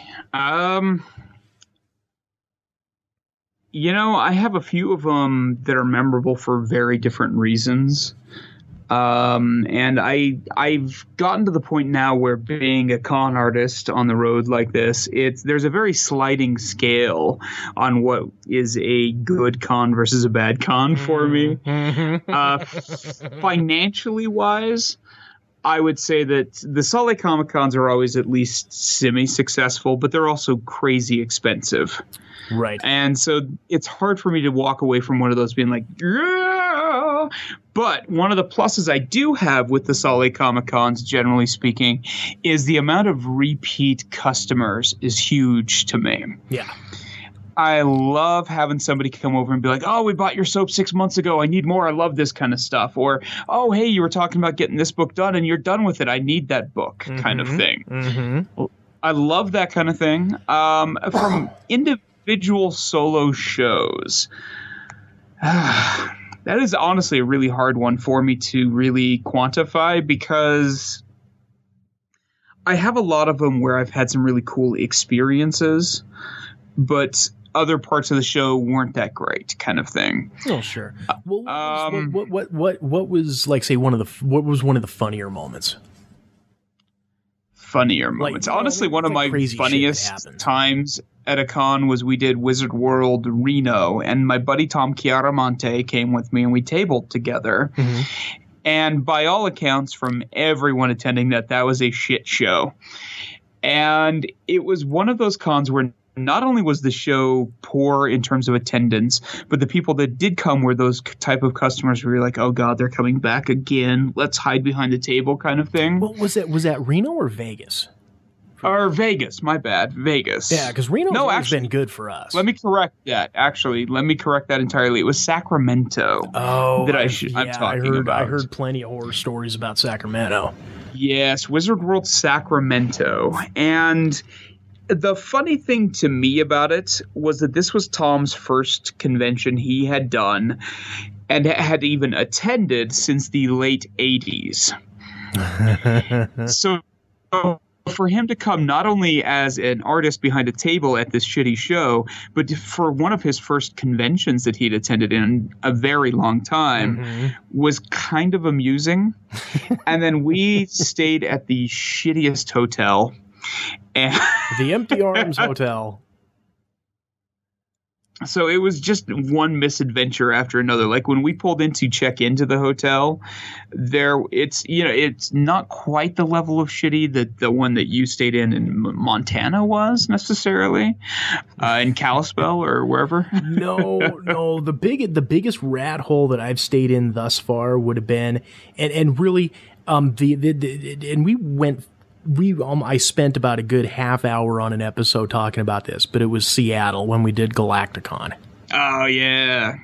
You know, I have a few of them that are memorable for very different reasons. And I've gotten to the point now where being a con artist on the road like this, there's a very sliding scale on what is a good con versus a bad con for me. Financially wise, I would say that the Salt Lake Comic Cons are always at least semi-successful, but they're also crazy expensive. Right. And so it's hard for me to walk away from one of those being like, yeah. But one of the pluses I do have with the Salt Lake Comic Cons, generally speaking, is the amount of repeat customers is huge to me. Yeah. I love having somebody come over and be like, oh, we bought your soap 6 months ago. I need more. I love this kind of stuff. Or, oh, hey, you were talking about getting this book done and you're done with it. I need that book kind of thing. Mm-hmm. I love that kind of thing. From individual solo shows, that is honestly a really hard one for me to really quantify because I have a lot of them where I've had some really cool experiences, but other parts of the show weren't that great, kind of thing. Oh, sure. Well, what was like, say, what was one of the funnier moments? Funnier moments. Honestly, one of my funniest times at a con was we did Wizard World Reno, and my buddy Tom Chiaramonte came with me, and we tabled together. Mm-hmm. And by all accounts, from everyone attending that was a shit show. And it was one of those cons where not only was the show poor in terms of attendance, but the people that did come were those type of customers where you're like, oh God, they're coming back again. Let's hide behind the table kind of thing. Well, was that Reno or Vegas? Or Vegas, my bad. Vegas. Yeah, because Reno's always been good for us. Let me correct that. Actually, let me correct that entirely. It was Sacramento that I'm talking about. I heard plenty of horror stories about Sacramento. Yes, Wizard World Sacramento. And the funny thing to me about it was that this was Tom's first convention he had done and had even attended since the late 80s. So for him to come not only as an artist behind a table at this shitty show, but for one of his first conventions that he'd attended in a very long time was kind of amusing. And then we stayed at the shittiest hotel. And the Empty Arms Hotel. So it was just one misadventure after another. Like when we pulled in to check into the hotel, it's not quite the level of shitty that the one that you stayed in Montana was necessarily, in Kalispell or wherever. No. The biggest rat hole that I've stayed in thus far would have been, and really, and we went. I spent about a good half hour on an episode talking about this, but it was Seattle when we did Galacticon. Oh, yeah.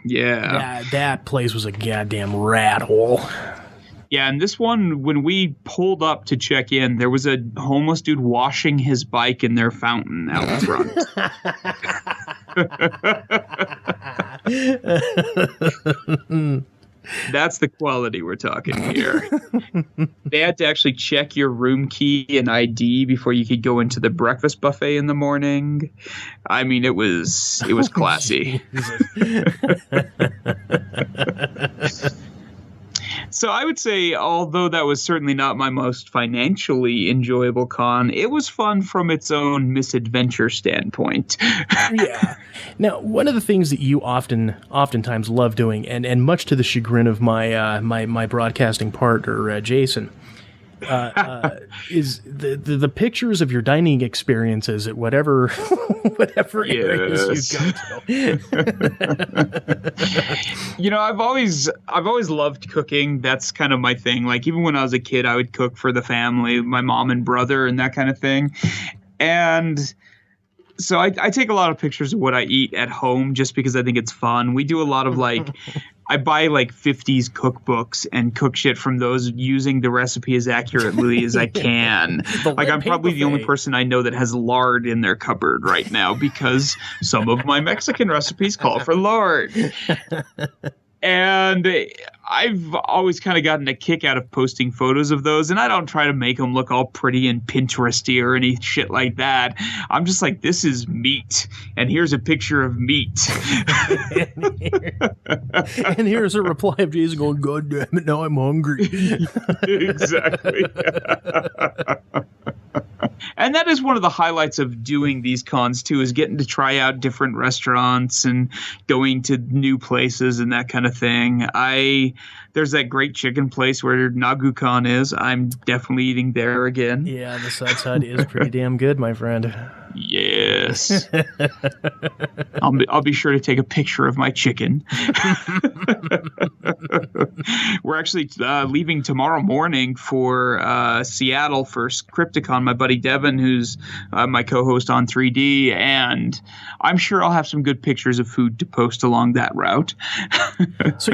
That place was a goddamn rat hole. Yeah, and this one, when we pulled up to check in, there was a homeless dude washing his bike in their fountain out front. That's the quality we're talking here. They had to actually check your room key and ID before you could go into the breakfast buffet in the morning. I mean, it was classy. So I would say, although that was certainly not my most financially enjoyable con, it was fun from its own misadventure standpoint. Yeah. Now, one of the things that you oftentimes love doing, and much to the chagrin of my my broadcasting partner, Jason, is the pictures of your dining experiences at whatever areas you go to. You know, I've always loved cooking. That's kind of my thing. Like even when I was a kid, I would cook for the family, my mom and brother, and that kind of thing. And so I take a lot of pictures of what I eat at home just because I think it's fun. We do a lot of like. I buy like 50s cookbooks and cook shit from those using the recipe as accurately as I can. Like I'm probably the only person I know that has lard in their cupboard right now because some of my Mexican recipes call for lard. And I've always kind of gotten a kick out of posting photos of those, and I don't try to make them look all pretty and Pinteresty or any shit like that. I'm just like, this is meat, and here's a picture of meat. And here's a reply of Jason going, God damn it, now I'm hungry. Exactly. And that is one of the highlights of doing these cons too, is getting to try out different restaurants and going to new places and that kind of thing. There's that great chicken place where NaguCon is. I'm definitely eating there again. Yeah, the Suds Hut is pretty damn good, my friend. Yes. I'll be sure to take a picture of my chicken. We're actually leaving tomorrow morning for Seattle for Crypticon. My buddy Devin, who's my co-host on 3D, and I'm sure I'll have some good pictures of food to post along that route. So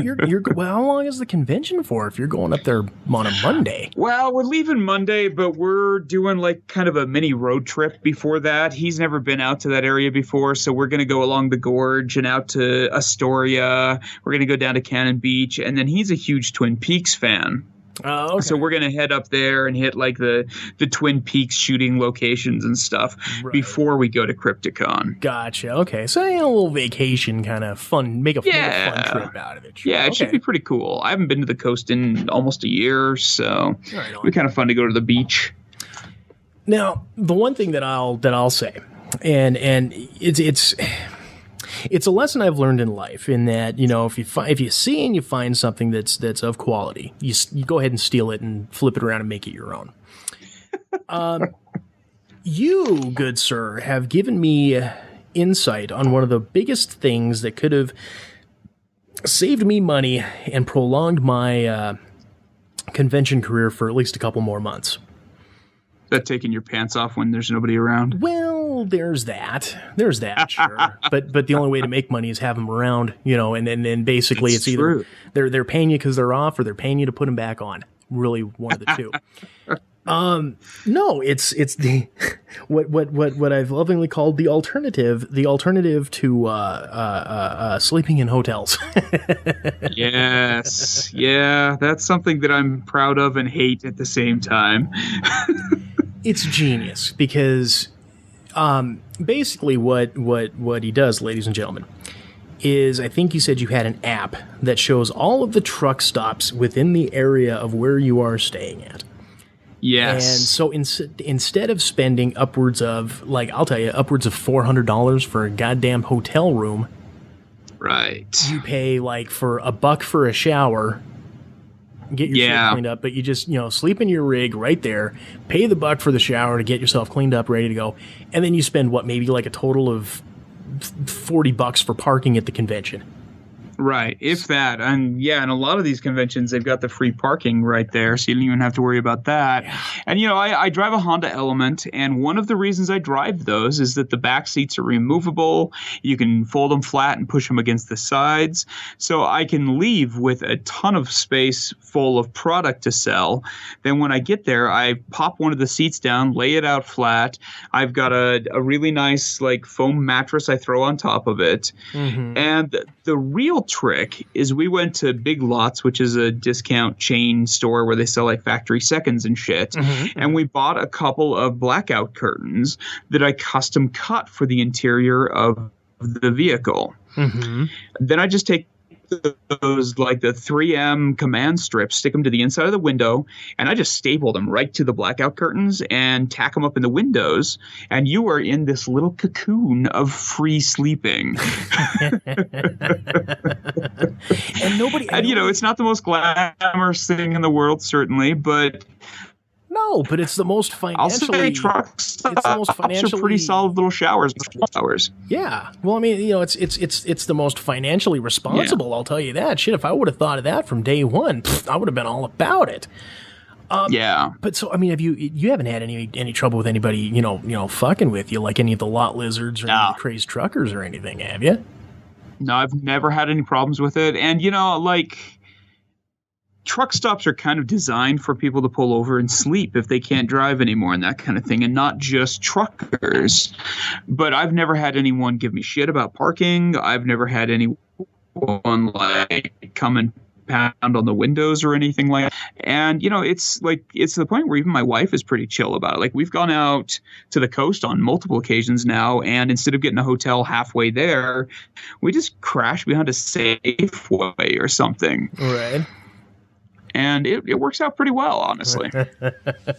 well, how long is the convention for if you're going up there on a Monday? Well, we're leaving Monday, but we're doing like kind of a mini road trip before that. He's never been out to that area before, so we're going to go along the gorge and out to Astoria. We're going to go down to Cannon Beach, and then he's a huge Twin Peaks fan. Oh, okay. So we're going to head up there and hit like the Twin Peaks shooting locations and stuff before we go to Crypticon. Gotcha. Okay. So a little vacation kind of fun, make a fun trip out of it. Sure. Yeah, it should be pretty cool. I haven't been to the coast in almost a year, so it'll be kind of fun to go to the beach. Now, the one thing that I'll say, and it's a lesson I've learned in life, in that, you know, if you see and you find something that's of quality, you go ahead and steal it and flip it around and make it your own. You, good sir, have given me insight on one of the biggest things that could have saved me money and prolonged my convention career for at least a couple more months. That taking your pants off when there's nobody around? Well, there's that, sure. But the only way to make money is have them around, you know, and then basically it's either they're paying you because they're off, or they're paying you to put them back on. Really, one of the two. No, it's the what I've lovingly called the alternative to sleeping in hotels. Yes, yeah, that's something that I'm proud of and hate at the same time. It's genius because basically what he does, ladies and gentlemen, is, I think you said you had an app that shows all of the truck stops within the area of where you are staying at. Yes. And so instead of spending upwards of $400 for a goddamn hotel room, right, you pay like for $1 for a shower, get your shit cleaned up, but you just, you know, sleep in your rig right there, pay the $1 for the shower to get yourself cleaned up, ready to go, and then you spend maybe like a total of $40 for parking at the convention. Right, if that. And and a lot of these conventions, they've got the free parking right there, so you don't even have to worry about that. Yeah. And, you know, I drive a Honda Element, and one of the reasons I drive those is that the back seats are removable. You can fold them flat and push them against the sides. So I can leave with a ton of space full of product to sell. Then when I get there, I pop one of the seats down, lay it out flat. I've got a really nice, like, foam mattress I throw on top of it. Mm-hmm. And the real trick is we went to Big Lots, which is a discount chain store where they sell like factory seconds and shit. Mm-hmm. And we bought a couple of blackout curtains that I custom cut for the interior of the vehicle. Mm-hmm. Then I just take those, like the 3M command strips, stick them to the inside of the window, and I just staple them right to the blackout curtains and tack them up in the windows, and you are in this little cocoon of free sleeping. And you know, it's not the most glamorous thing in the world, certainly, but no, but it's the most financially. I'll say trucks. It's the most financially pretty solid little showers. Yeah, well, I mean, you know, it's the most financially responsible. Yeah. I'll tell you that. Shit, if I would have thought of that from day one, I would have been all about it. But so, I mean, have you haven't had any trouble with anybody, you know, fucking with you, like any of the lot lizards or any of the crazed truckers or anything, have you? No, I've never had any problems with it, and you know, like, truck stops are kind of designed for people to pull over and sleep if they can't drive anymore and that kind of thing, and not just truckers. But I've never had anyone give me shit about parking. I've never had anyone one like come and pound on the windows or anything like that. And, it's to the point where even my wife is pretty chill about it. Like, we've gone out to the coast on multiple occasions now, and instead of getting a hotel halfway there, we just crash behind a Safeway or something. Right. And it works out pretty well, honestly.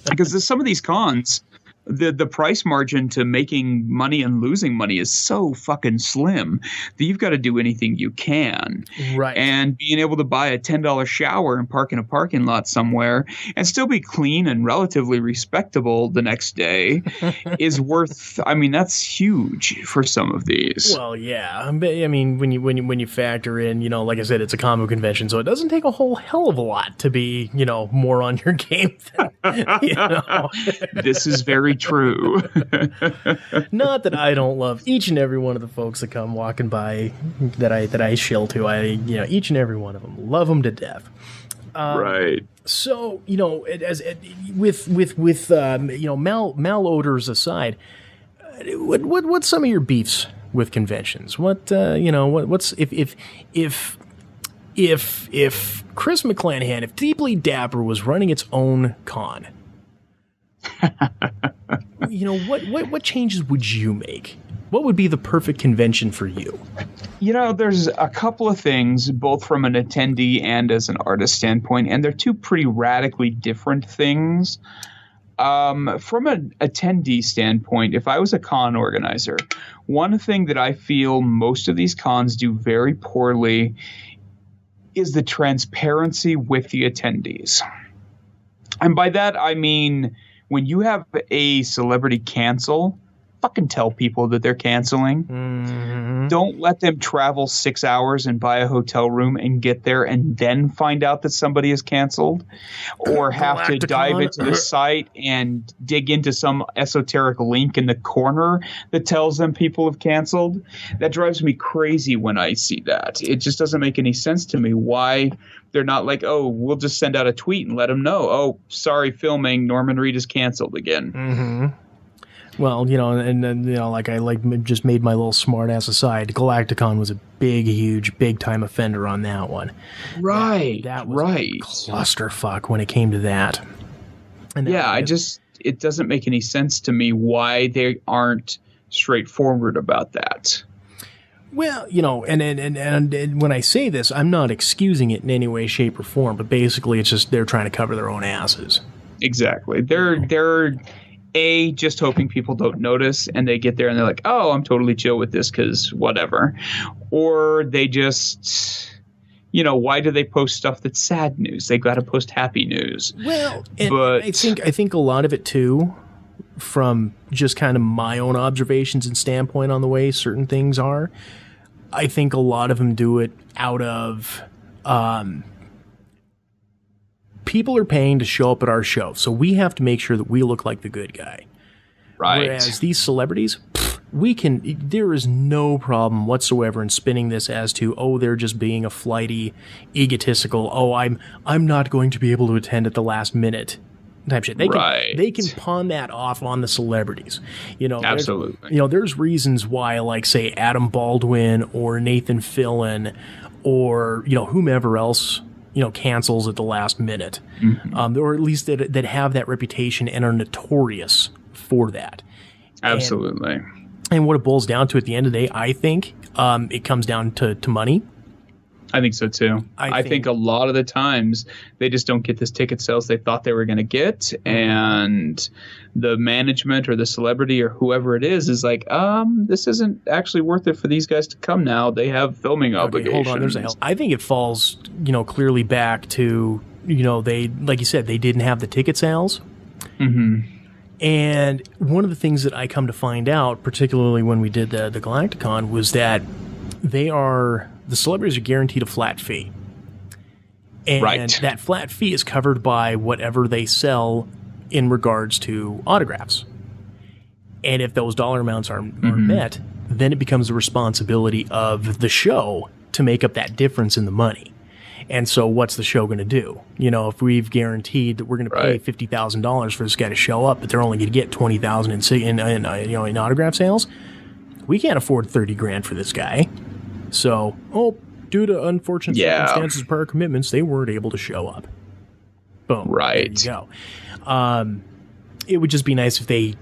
Because some of these cons, the price margin to making money and losing money is so fucking slim that you've got to do anything you can. Right. And being able to buy a $10 shower and park in a parking lot somewhere and still be clean and relatively respectable the next day is worth, that's huge for some of these. Well, yeah. I mean, when you factor in, like I said, it's a comic convention, so it doesn't take a whole hell of a lot to be, more on your game than, This is very true. Not that I don't love each and every one of the folks that come walking by that I shill to. Each and every one of them, love them to death. Right. So, with malodors aside, what's some of your beefs with conventions? What's if Chris McClanahan, if Deeply Dapper was running its own con, what changes would you make? What would be the perfect convention for you? There's a couple of things, both from an attendee and as an artist standpoint, and they're two pretty radically different things. From an attendee standpoint, if I was a con organizer, one thing that I feel most of these cons do very poorly is the transparency with the attendees. And by that, I mean, when you have a celebrity cancel, fucking tell people that they're canceling. Mm-hmm. Don't let them travel 6 hours and buy a hotel room and get there and then find out that somebody is canceled, or have to dive into the site and dig into some esoteric link in the corner that tells them people have canceled. That drives me crazy when I see that. It just doesn't make any sense to me why they're not like, oh, we'll just send out a tweet and let them know, oh, sorry, filming, Norman Reed is canceled again. Mm-hmm. Well, I just made my little smart ass aside. Galacticon was a huge, big time offender on that one. Right. That was a clusterfuck when it came to that. And it doesn't make any sense to me why they aren't straightforward about that. Well, and when I say this, I'm not excusing it in any way, shape, or form, but basically it's just they're trying to cover their own asses. Exactly. They're just hoping people don't notice, and they get there and they're like, oh, I'm totally chill with this because whatever. Or they just, why do they post stuff that's sad news? They got to post happy news. Well, but I think a lot of it too, from just kind of my own observations and standpoint on the way certain things are, I think a lot of them do it out of people are paying to show up at our show, so we have to make sure that we look like the good guy. Right. Whereas these celebrities, there is no problem whatsoever in spinning this as to, oh, they're just being a flighty, egotistical, oh, I'm not going to be able to attend at the last minute type shit. They can pawn that off on the celebrities. Absolutely. There's reasons why, like, say, Adam Baldwin or Nathan Fillion or, whomever else, cancels at the last minute. Mm-hmm. Or at least that have that reputation and are notorious for that. Absolutely. And what it boils down to at the end of the day, I think, it comes down to money. I think so too. I think a lot of the times they just don't get this ticket sales they thought they were going to get, and the management or the celebrity or whoever it is like, this isn't actually worth it for these guys to come now. They have filming obligations. Hold on, there's a hell. I think it falls, clearly back to, they, like you said, they didn't have the ticket sales. Mm-hmm. And one of the things that I come to find out, particularly when we did the Galacticon, was that the celebrities are guaranteed a flat fee. And that flat fee is covered by whatever they sell in regards to autographs. And if those dollar amounts are met, then it becomes the responsibility of the show to make up that difference in the money. And so what's the show going to do? If we've guaranteed that we're going to pay $50,000 for this guy to show up, but they're only going to get $20,000 in autograph sales, we can't afford $30,000 for this guy. So, due to unfortunate Yeah. circumstances, prior commitments, they weren't able to show up. Boom. Right. There you go. It would just be nice if they,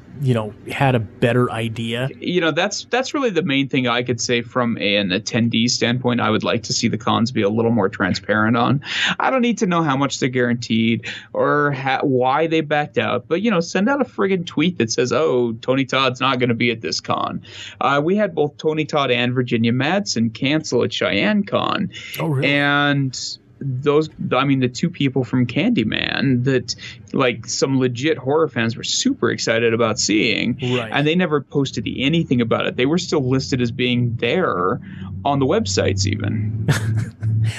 had a better idea. That's really the main thing I could say from an attendee standpoint. I would like to see the cons be a little more transparent on. I don't need to know how much they're guaranteed or why they backed out, but send out a friggin' tweet that says, "Oh, Tony Todd's not going to be at this con." We had both Tony Todd and Virginia Madsen cancel at Cheyenne Con. Oh, really? And the two people from Candyman that some legit horror fans were super excited about seeing, right. And they never posted anything about it. They were still listed as being there on the websites even.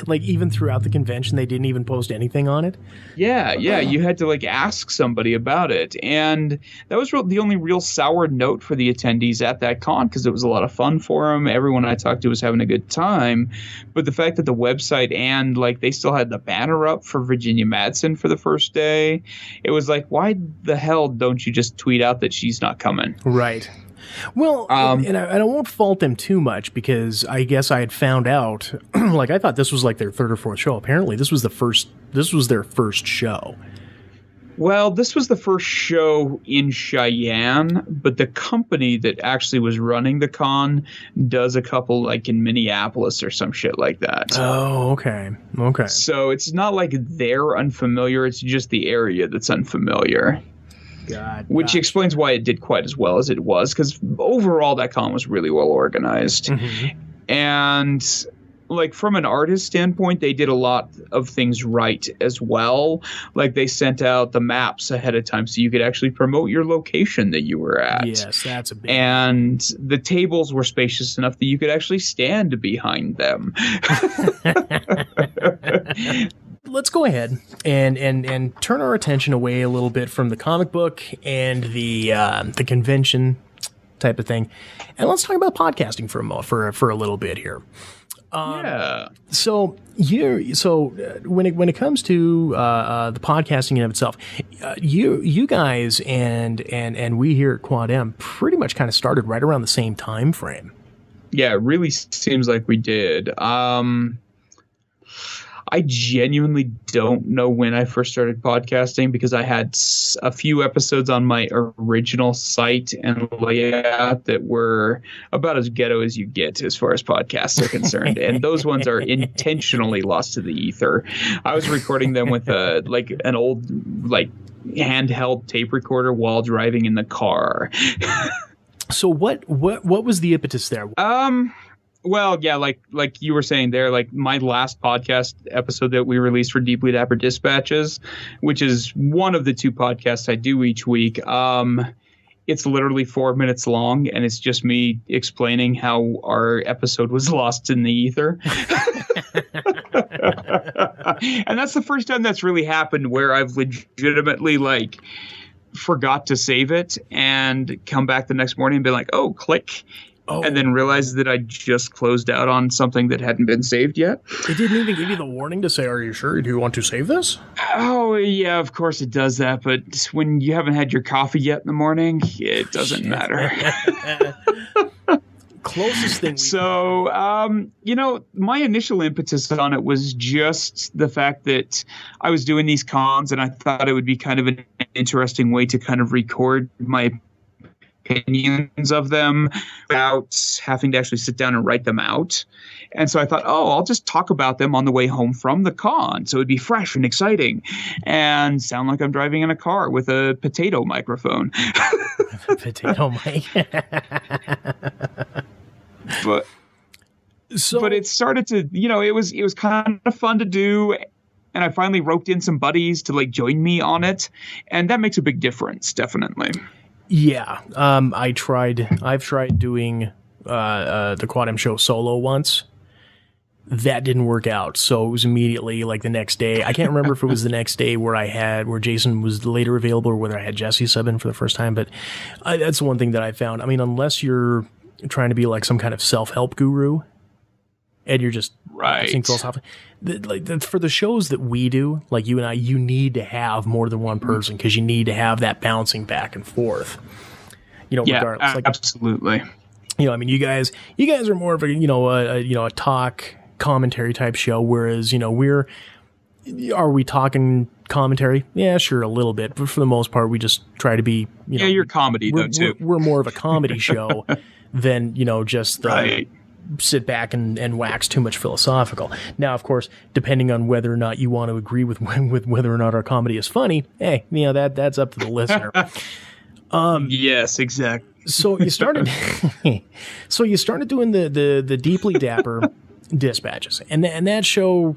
Even throughout the convention, they didn't even post anything on it? Yeah, you had to ask somebody about it. And that was the only real sour note for the attendees at that con, because it was a lot of fun for them. Everyone I talked to was having a good time. But the fact that the website and they still had the banner up for Virginia Madsen for the first day, it was why the hell don't you just tweet out that she's not coming? Right. Well, and I won't fault them too much, because I guess I had found out, I thought this was their third or fourth show. Apparently, this was their first show. Well, this was the first show in Cheyenne, but the company that actually was running the con does a couple in Minneapolis or some shit like that. Oh, okay. So it's not they're unfamiliar, it's just the area that's unfamiliar. Which explains why it did quite as well as it was, because overall that con was really well organized. Mm-hmm. And from an artist standpoint, they did a lot of things right as well. They sent out the maps ahead of time so you could actually promote your location that you were at. Yes, that's a big And the tables were spacious enough that you could actually stand behind them. Let's go ahead and turn our attention away a little bit from the comic book and the convention type of thing, and let's talk about podcasting for a little bit here. Yeah. So when it comes to the podcasting in of itself, you guys and we here at Quad M pretty much kind of started right around the same time frame. Yeah, it really seems like we did. I genuinely don't know when I first started podcasting, because I had a few episodes on my original site and layout that were about as ghetto as you get as far as podcasts are concerned. And those ones are intentionally lost to the ether. I was recording them with an old handheld tape recorder while driving in the car. So what was the impetus there? Well, yeah, like you were saying there, my last podcast episode that we released for Deeply Dapper Dispatches, which is one of the two podcasts I do each week. It's literally 4 minutes long, and it's just me explaining how our episode was lost in the ether. And that's the first time that's really happened where I've legitimately forgot to save it and come back the next morning and be like, oh, click. Oh. And then realized that I just closed out on something that hadn't been saved yet. It didn't even give you the warning to say, "Are you sure? Do you want to save this?" Oh, yeah, of course it does that. But when you haven't had your coffee yet in the morning, it doesn't matter. Closest thing. So, my initial impetus on it was just the fact that I was doing these cons, and I thought it would be kind of an interesting way to kind of record my opinions of them without having to actually sit down and write them out. And so I thought, I'll just talk about them on the way home from the con. So it'd be fresh and exciting and sound like I'm driving in a car with a potato microphone. Potato mic. But it started to, it was kind of fun to do. And I finally roped in some buddies to join me on it. And that makes a big difference, definitely. Yeah, I've tried doing the Quad M show solo once. That didn't work out, so it was immediately the next day. I can't remember if it was the next day where Jason was later available, or whether I had Jesse sub in for the first time. But that's the one thing that I found. I mean, unless you're trying to be some kind of self-help guru, and you're just saying philosophy. For the shows that we do, like you and I, you need to have more than one person, because you need to have that bouncing back and forth. Regardless. Absolutely. You guys are more of a talk commentary type show, whereas, are we talking commentary? Yeah, sure, a little bit, but for the most part, we just try to be, you're comedy though too. We're more of a comedy show than, just the Right. sit back and wax too much philosophical. Now, of course, depending on whether or not you want to agree with whether or not our comedy is funny, hey, that's up to the listener. Yes, exactly. So you started doing the Deeply Dapper dispatches, and that show,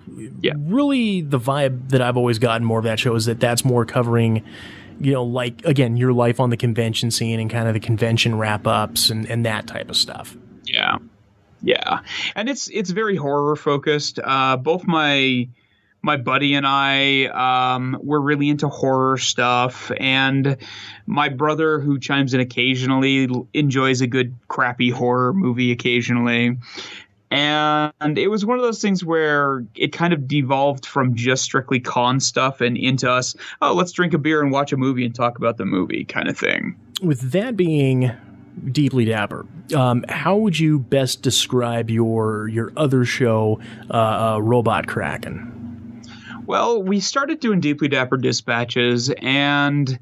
really the vibe that I've always gotten more of that show is that's more covering, like, again, your life on the convention scene and kind of the convention wrap ups and that type of stuff. Yeah. Yeah. And it's very horror focused. Both my buddy and I were really into horror stuff, and my brother, who chimes in occasionally, enjoys a good crappy horror movie occasionally. And it was one of those things where it kind of devolved from just strictly con stuff and into us, let's drink a beer and watch a movie and talk about the movie kind of thing. With that being Deeply Dapper, how would you best describe your other show, Robot Kraken? Well, we started doing Deeply Dapper dispatches, and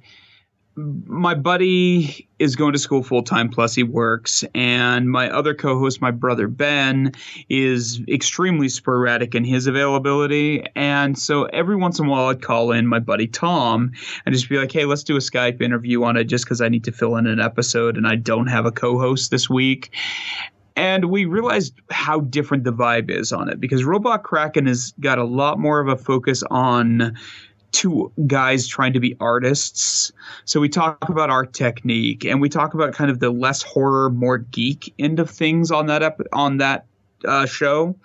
my buddy is going to school full-time, plus he works, and my other co-host, my brother Ben, is extremely sporadic in his availability, and so every once in a while I'd call in my buddy Tom and just be like, hey, let's do a Skype interview on it just because I need to fill in an episode and I don't have a co-host this week. And we realized how different the vibe is on it, because Robot Kraken has got a lot more of a focus on two guys trying to be artists. So we talk about art technique, and we talk about kind of the less horror, more geek end of things on that show.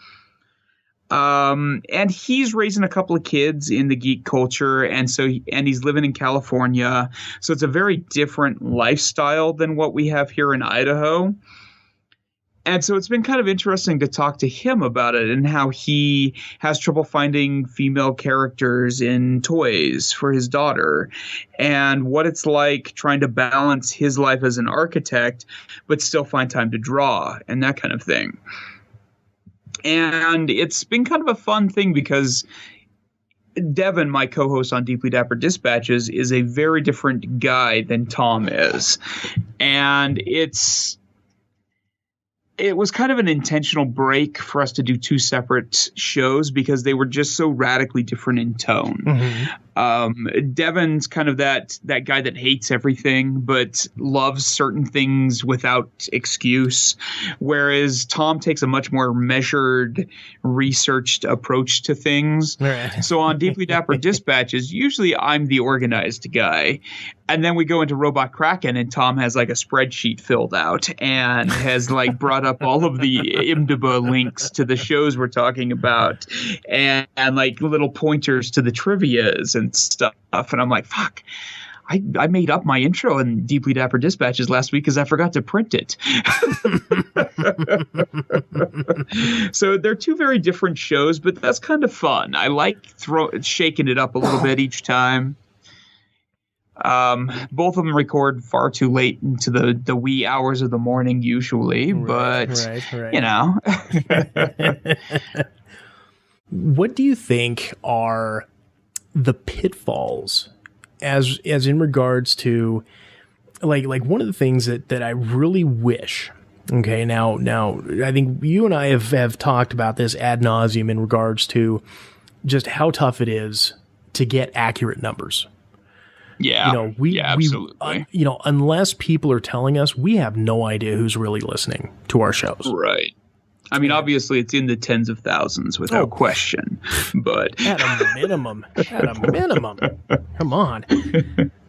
And he's raising a couple of kids in the geek culture, and he's living in California. So it's a very different lifestyle than what we have here in Idaho. And so it's been kind of interesting to talk to him about it and how he has trouble finding female characters in toys for his daughter, and what it's like trying to balance his life as an architect but still find time to draw and that kind of thing. And it's been kind of a fun thing because Devin, my co-host on Deeply Dapper Dispatches, is a very different guy than Tom is. And it was kind of an intentional break for us to do two separate shows because they were just so radically different in tone. Mm-hmm. Devin's kind of that guy that hates everything but loves certain things without excuse, whereas Tom takes a much more measured, researched approach to things. Right. So on Deeply Dapper Dispatches, usually I'm the organized guy. And then we go into Robot Kraken, and Tom has like a spreadsheet filled out and has like brought up all of the IMDb links to the shows we're talking about, and like little pointers to the trivias and stuff. And I'm like, fuck, I made up my intro in Deeply Dapper Dispatches last week because I forgot to print it. So they're two very different shows, but that's kind of fun. I like shaking it up a little bit each time. Both of them record far too late into the wee hours of the morning usually, but right. you know. What do you think are the pitfalls as in regards to like one of the things that I really wish, okay, now I think you and I have talked about this ad nauseum in regards to just how tough it is to get accurate numbers. Yeah, absolutely. Unless people are telling us, we have no idea who's really listening to our shows. Right. I mean, obviously, it's in the tens of thousands without question, but at a minimum, come on.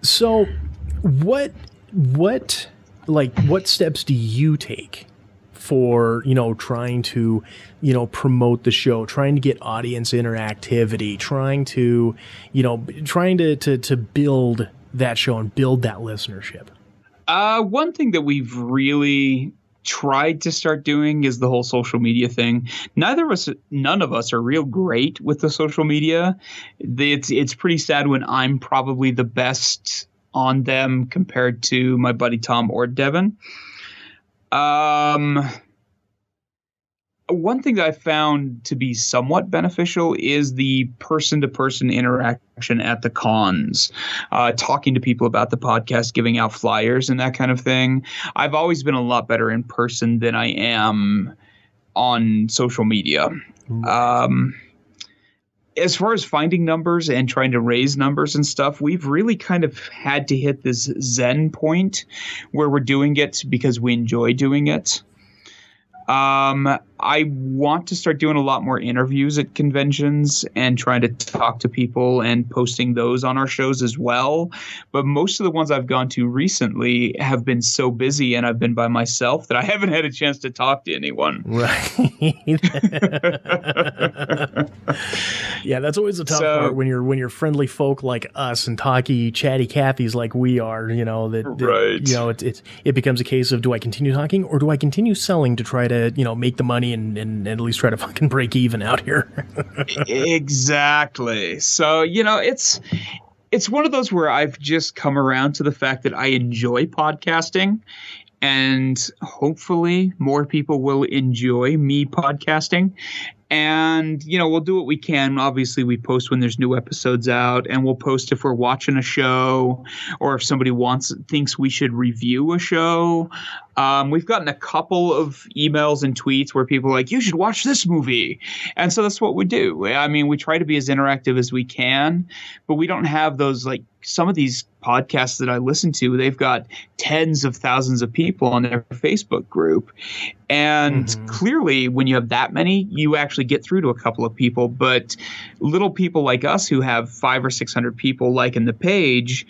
So, what steps do you take for trying to promote the show, trying to get audience interactivity, trying to build that show and build that listenership? One thing that we've really tried to start doing is the whole social media thing. None of us are real great with the social media. It's pretty sad when I'm probably the best on them compared to my buddy Tom or Devin. one thing that I found to be somewhat beneficial is the person-to-person interaction at the cons, talking to people about the podcast, giving out flyers and that kind of thing. I've always been a lot better in person than I am on social media. As far as finding numbers and trying to raise numbers and stuff, we've really kind of had to hit this zen point where we're doing it because we enjoy doing it. I want to start doing a lot more interviews at conventions and trying to talk to people and posting those on our shows as well. But most of the ones I've gone to recently have been so busy and I've been by myself that I haven't had a chance to talk to anyone. Right. Yeah, that's always a tough part when you're friendly folk like us and talky, chatty Cathys like we are, you know, that it becomes a case of, do I continue talking or do I continue selling to try to, you know, make the money and at least try to fucking break even out here. Exactly. So, you know, it's one of those where I've just come around to the fact that I enjoy podcasting, and hopefully more people will enjoy me podcasting. And, you know, we'll do what we can. Obviously, we post when there's new episodes out, and we'll post if we're watching a show or if somebody thinks we should review a show. We've gotten a couple of emails and tweets where people are like, you should watch this movie. And so that's what we do. I mean, we try to be as interactive as we can, but we don't have those, like, some of these podcasts that I listen to, they've got tens of thousands of people on their Facebook group. And clearly, when you have that many, you actually get through to a couple of people. But little people like us who have 500 or 600 people liking the page,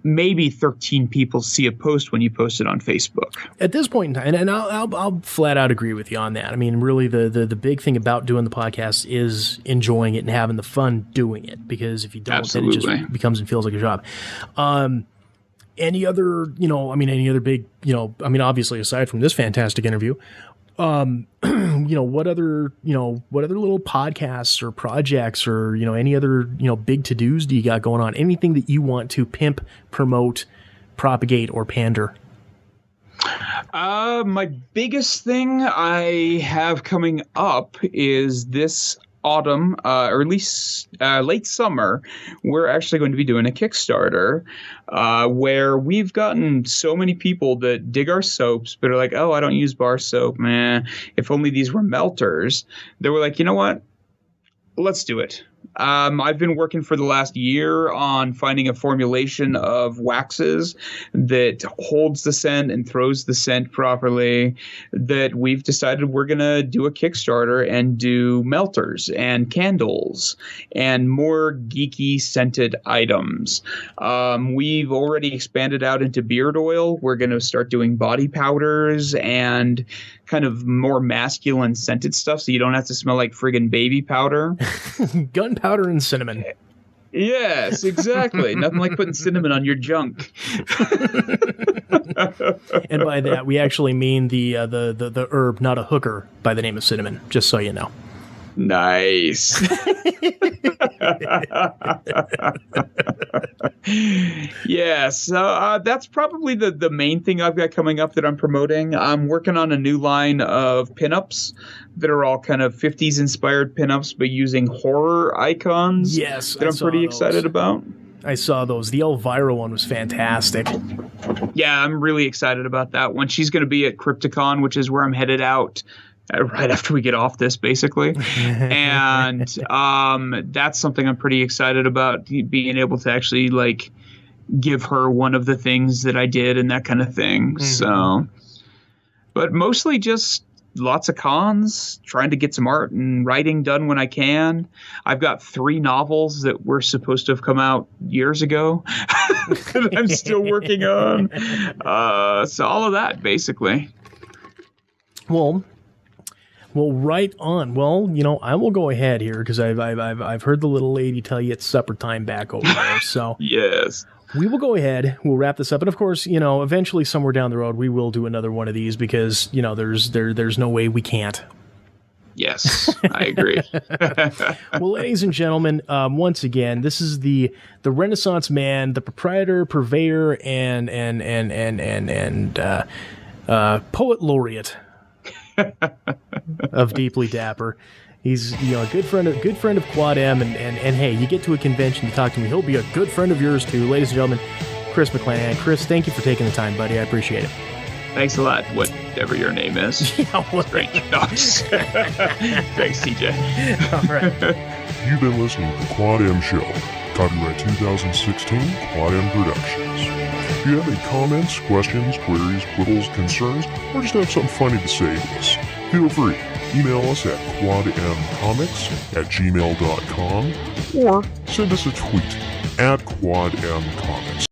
maybe 13 people see a post when you post it on Facebook. At this point in time, and I'll flat out agree with you on that. I mean, really, the big thing about doing the podcast is enjoying it and having the fun doing it. Because if you don't, then it just becomes and feels like a job. Any other big, obviously aside from this fantastic interview, what other little podcasts or projects or, any other, big to-dos do you got going on? Anything that you want to pimp, promote, propagate, or pander? My biggest thing I have coming up is this autumn, or at least late summer, we're actually going to be doing a Kickstarter where we've gotten so many people that dig our soaps but are like, oh, I don't use bar soap, man. If only these were melters. They were like, you know what? Let's do it. I've been working for the last year on finding a formulation of waxes that holds the scent and throws the scent properly, that we've decided we're going to do a Kickstarter and do melters and candles and more geeky scented items. We've already expanded out into beard oil. We're going to start doing body powders and kind of more masculine scented stuff so you don't have to smell like friggin' baby powder. Gunpowder and cinnamon. Yes, exactly. Nothing like putting cinnamon on your junk. And by that, we actually mean the herb, not a hooker by the name of cinnamon, just so you know. Nice. Yeah, so that's probably the main thing I've got coming up that I'm promoting. I'm working on a new line of pinups that are all kind of 50s inspired pinups, but using horror icons. Yes, that I'm pretty excited about. I saw those. The Elvira one was fantastic. Yeah, I'm really excited about that one. She's going to be at Crypticon, which is where I'm headed out right after we get off this, basically. And that's something I'm pretty excited about, being able to actually, like, give her one of the things that I did and that kind of thing. So, but mostly just lots of cons, trying to get some art and writing done when I can. I've got 3 novels that were supposed to have come out years ago that I'm still working on. So all of that, basically. Well, right on. Well, I will go ahead here because I've heard the little lady tell you it's supper time back over there. So yes, we will go ahead. We'll wrap this up, and of course, eventually somewhere down the road we will do another one of these because there's no way we can't. Yes, I agree. Well, ladies and gentlemen, once again, this is the Renaissance man, the proprietor, purveyor, and poet laureate of Deeply Dapper. He's a good friend of Quad M, and hey, you get to a convention to talk to him, he'll be a good friend of yours too. Ladies and gentlemen, Chris McClanahan. Chris, thank you for taking the time, buddy. I appreciate it. Thanks a lot, whatever your name is. Yeah, well, Strange. Thanks, TJ. all right. You've been listening to The Quad M Show. Copyright 2016, Quad M Productions. If you have any comments, questions, queries, quibbles, concerns, or just have something funny to say to us, feel free. Email us at quadmcomics@gmail.com or send us a tweet @quadmcomics.